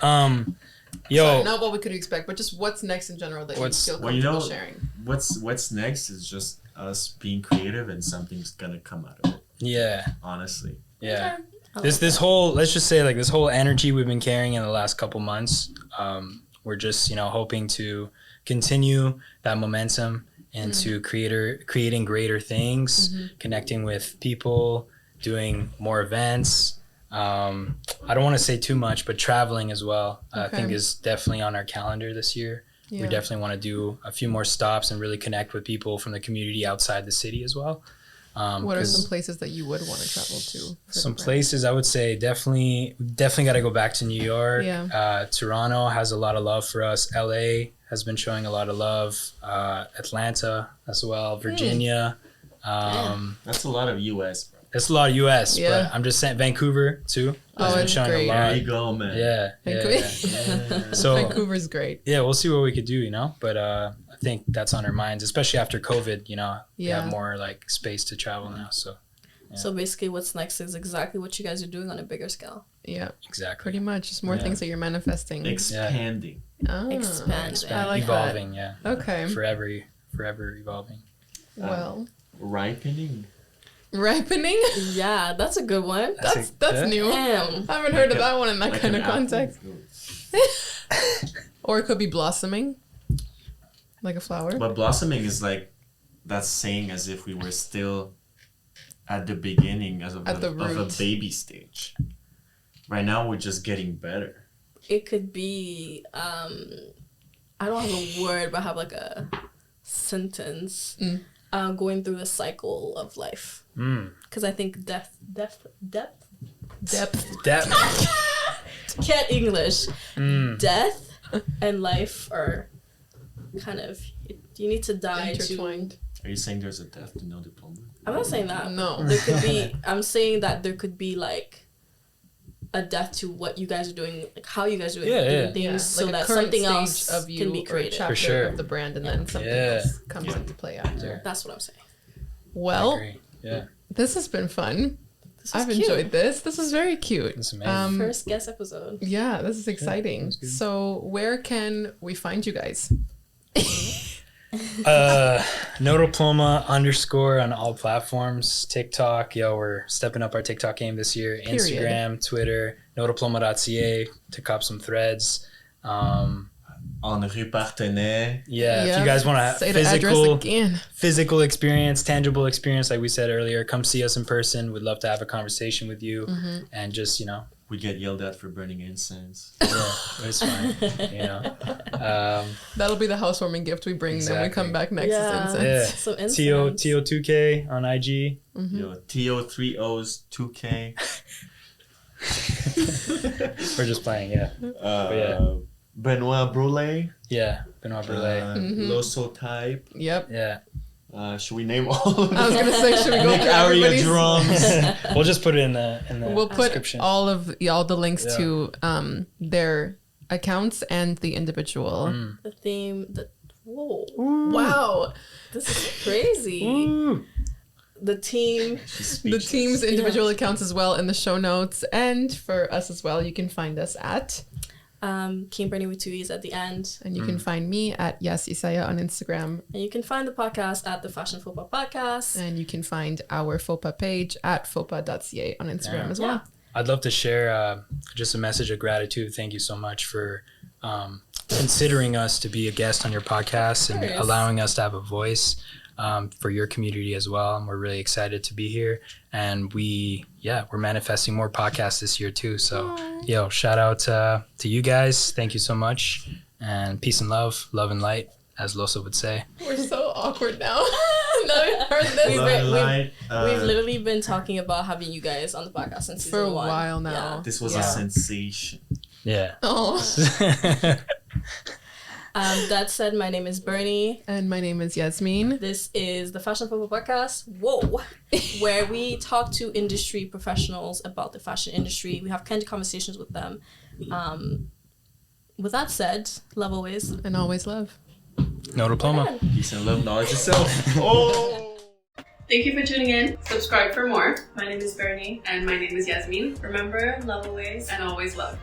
[SPEAKER 3] Yo,
[SPEAKER 2] Sorry, not what we could expect, but just what's next in general that you
[SPEAKER 3] What's-
[SPEAKER 2] feel
[SPEAKER 4] Well,
[SPEAKER 2] comfortable
[SPEAKER 4] you know,
[SPEAKER 2] sharing.
[SPEAKER 4] What's next is just us being creative, and something's gonna come out of it.
[SPEAKER 3] yeah,
[SPEAKER 4] Honestly,
[SPEAKER 3] yeah.
[SPEAKER 1] I
[SPEAKER 3] This
[SPEAKER 1] like
[SPEAKER 3] whole, let's just say, like, this whole energy we've been carrying in the last couple months, we're just, you know, hoping to continue that momentum and to creating greater things, connecting with people, doing more events. I don't want to say too much, but traveling as well, I think is definitely on our calendar this year.
[SPEAKER 2] Yeah.
[SPEAKER 3] We definitely want to do a few more stops and really connect with people from the community outside the city as well.
[SPEAKER 2] What are
[SPEAKER 3] 'cause
[SPEAKER 2] some places that you would want to travel to? for the
[SPEAKER 3] some
[SPEAKER 2] brand?
[SPEAKER 3] places I would say definitely got to go back to New York.
[SPEAKER 2] Yeah.
[SPEAKER 3] Toronto has a lot of love for us. LA has been showing a lot of love. Atlanta as well. Virginia.
[SPEAKER 4] that's a lot of U.S. bro.
[SPEAKER 3] It's a lot of US,
[SPEAKER 2] Yeah.
[SPEAKER 3] but I'm just saying Vancouver too.
[SPEAKER 2] Oh,
[SPEAKER 3] has been
[SPEAKER 2] it's
[SPEAKER 3] showing
[SPEAKER 2] great.
[SPEAKER 3] a
[SPEAKER 4] There
[SPEAKER 3] lot.
[SPEAKER 4] you go, man.
[SPEAKER 3] Yeah.
[SPEAKER 2] Vancouver.
[SPEAKER 3] So
[SPEAKER 2] Vancouver's great.
[SPEAKER 3] yeah, we'll see what we could do, you know. But I think that's on our minds, especially after COVID. You know, we
[SPEAKER 2] Yeah.
[SPEAKER 3] have more like space to travel now. So
[SPEAKER 1] So basically, what's next is exactly what you guys are doing on a bigger scale.
[SPEAKER 2] Yeah,
[SPEAKER 3] exactly.
[SPEAKER 2] pretty much. Just more
[SPEAKER 3] Yeah.
[SPEAKER 2] things that you're manifesting.
[SPEAKER 4] Expanding.
[SPEAKER 2] Ah,
[SPEAKER 1] Expanding.
[SPEAKER 2] I like
[SPEAKER 3] Evolving, yeah.
[SPEAKER 2] that. Okay.
[SPEAKER 3] Forever evolving.
[SPEAKER 2] Well,
[SPEAKER 4] Ripening.
[SPEAKER 2] ripening.
[SPEAKER 1] Yeah, that's a good one.
[SPEAKER 2] That's
[SPEAKER 3] yeah.
[SPEAKER 2] new.
[SPEAKER 1] Damn.
[SPEAKER 2] I haven't heard of that one in that
[SPEAKER 4] Like
[SPEAKER 2] kind
[SPEAKER 4] an
[SPEAKER 2] of context.
[SPEAKER 4] apple.
[SPEAKER 2] Or it could be blossoming, like a flower.
[SPEAKER 4] But blossoming is like that's saying as if we were still at the beginning of
[SPEAKER 2] At the
[SPEAKER 4] of a
[SPEAKER 2] root.
[SPEAKER 4] baby stage. Right now we're just getting better.
[SPEAKER 1] It could be, I don't have a word, but I have like a sentence. Going through the cycle of life. Because I think depth.
[SPEAKER 2] Depth.
[SPEAKER 1] Can't English. Death and life are kind of, you need to die
[SPEAKER 2] Intertwined.
[SPEAKER 4] Are you saying there's a death to No Diploma?
[SPEAKER 1] I'm not saying that.
[SPEAKER 2] No.
[SPEAKER 1] There could be, I'm saying that there could be like a death to what you guys are doing, like how you guys are doing,
[SPEAKER 3] Yeah,
[SPEAKER 1] doing
[SPEAKER 3] yeah.
[SPEAKER 1] things
[SPEAKER 2] Yeah,
[SPEAKER 1] so
[SPEAKER 2] like a
[SPEAKER 1] that
[SPEAKER 2] current
[SPEAKER 1] something
[SPEAKER 2] stage
[SPEAKER 1] else
[SPEAKER 2] of you
[SPEAKER 1] can be
[SPEAKER 2] or a
[SPEAKER 1] created.
[SPEAKER 2] chapter
[SPEAKER 3] For sure.
[SPEAKER 2] of the brand, and then something
[SPEAKER 3] Yeah.
[SPEAKER 2] else comes into play after.
[SPEAKER 1] That's what I'm saying.
[SPEAKER 3] I
[SPEAKER 2] Well,
[SPEAKER 3] agree. Yeah,
[SPEAKER 2] this has been fun.
[SPEAKER 1] This was
[SPEAKER 2] I've
[SPEAKER 1] cute.
[SPEAKER 2] enjoyed this. This is very cute.
[SPEAKER 3] it's amazing.
[SPEAKER 1] First guest episode.
[SPEAKER 2] Yeah, this is exciting.
[SPEAKER 3] was good.
[SPEAKER 2] So, where can we find you guys?
[SPEAKER 3] No Diploma _ on all platforms. TikTok, we're stepping up our TikTok game this year.
[SPEAKER 2] Period.
[SPEAKER 3] Instagram, Twitter, nodiploma.ca to cop some threads.
[SPEAKER 4] On Rue Partenay.
[SPEAKER 3] If you guys want a
[SPEAKER 2] say the address again.
[SPEAKER 3] physical experience, tangible experience, like we said earlier, come see us in person. We'd love to have a conversation with you and just, you know,
[SPEAKER 4] We get yelled at for burning incense.
[SPEAKER 3] yeah, it's fine. You know,
[SPEAKER 2] That'll be the housewarming gift we bring. Then we come
[SPEAKER 3] Exactly.
[SPEAKER 2] back next.
[SPEAKER 1] Yeah.
[SPEAKER 2] Is incense.
[SPEAKER 1] So incense.
[SPEAKER 3] Teo2K on IG.
[SPEAKER 4] Yo, Teo3Os 2K.
[SPEAKER 3] We're just playing, yeah.
[SPEAKER 4] Yeah. Benoit Brule.
[SPEAKER 3] Yeah, Benoit Brule.
[SPEAKER 4] Loso Type.
[SPEAKER 2] Yep.
[SPEAKER 3] Yeah.
[SPEAKER 4] Should we name all of them?
[SPEAKER 2] I was gonna say, should we go
[SPEAKER 4] Nick
[SPEAKER 2] through
[SPEAKER 4] Aria
[SPEAKER 2] everybody's?
[SPEAKER 4] drums.
[SPEAKER 3] We'll just put it in the
[SPEAKER 2] We'll put
[SPEAKER 3] description.
[SPEAKER 2] all the links
[SPEAKER 3] Yeah.
[SPEAKER 2] to their accounts and the individual.
[SPEAKER 1] The theme. Whoa. Wow. This is crazy.
[SPEAKER 3] Ooh.
[SPEAKER 1] The team.
[SPEAKER 2] The team's individual accounts as well in the show notes, and for us as well, you can find us at
[SPEAKER 1] King Bernie with 2 E's at the end.
[SPEAKER 2] And you can find me at Yes Isaya on Instagram.
[SPEAKER 1] And you can find the podcast at the Fashion Faux Pas Podcast.
[SPEAKER 2] And you can find our Faux Pas page at fauxpas.ca on Instagram as well.
[SPEAKER 3] I'd love to share just a message of gratitude. Thank you so much for considering us to be a guest on your podcast and allowing us to have a voice for your community as well. And we're really excited to be here. And we're manifesting more podcasts this year too. So, shout out to you guys. Thank you so much. And peace and love and light, as Losa would say.
[SPEAKER 2] We're so awkward now. Heard this.
[SPEAKER 1] We've literally been talking about having you guys on the podcast since season 1.
[SPEAKER 2] For a while now.
[SPEAKER 1] Yeah.
[SPEAKER 4] This was a sensation.
[SPEAKER 3] Yeah.
[SPEAKER 2] Oh.
[SPEAKER 1] That said, my name is Bernie.
[SPEAKER 2] And my name is Yasmine.
[SPEAKER 1] This is the Fashion Faux Pas Podcast. Whoa! Where we talk to industry professionals about the fashion industry. We have candid conversations with them. With that said, love always.
[SPEAKER 2] And always love.
[SPEAKER 3] No Diploma.
[SPEAKER 4] Peace and love, knowledge itself. Oh!
[SPEAKER 1] Thank you for tuning in.
[SPEAKER 2] Subscribe for more.
[SPEAKER 1] My name is Bernie.
[SPEAKER 2] And my name is Yasmine.
[SPEAKER 1] Remember, love always.
[SPEAKER 2] And always love.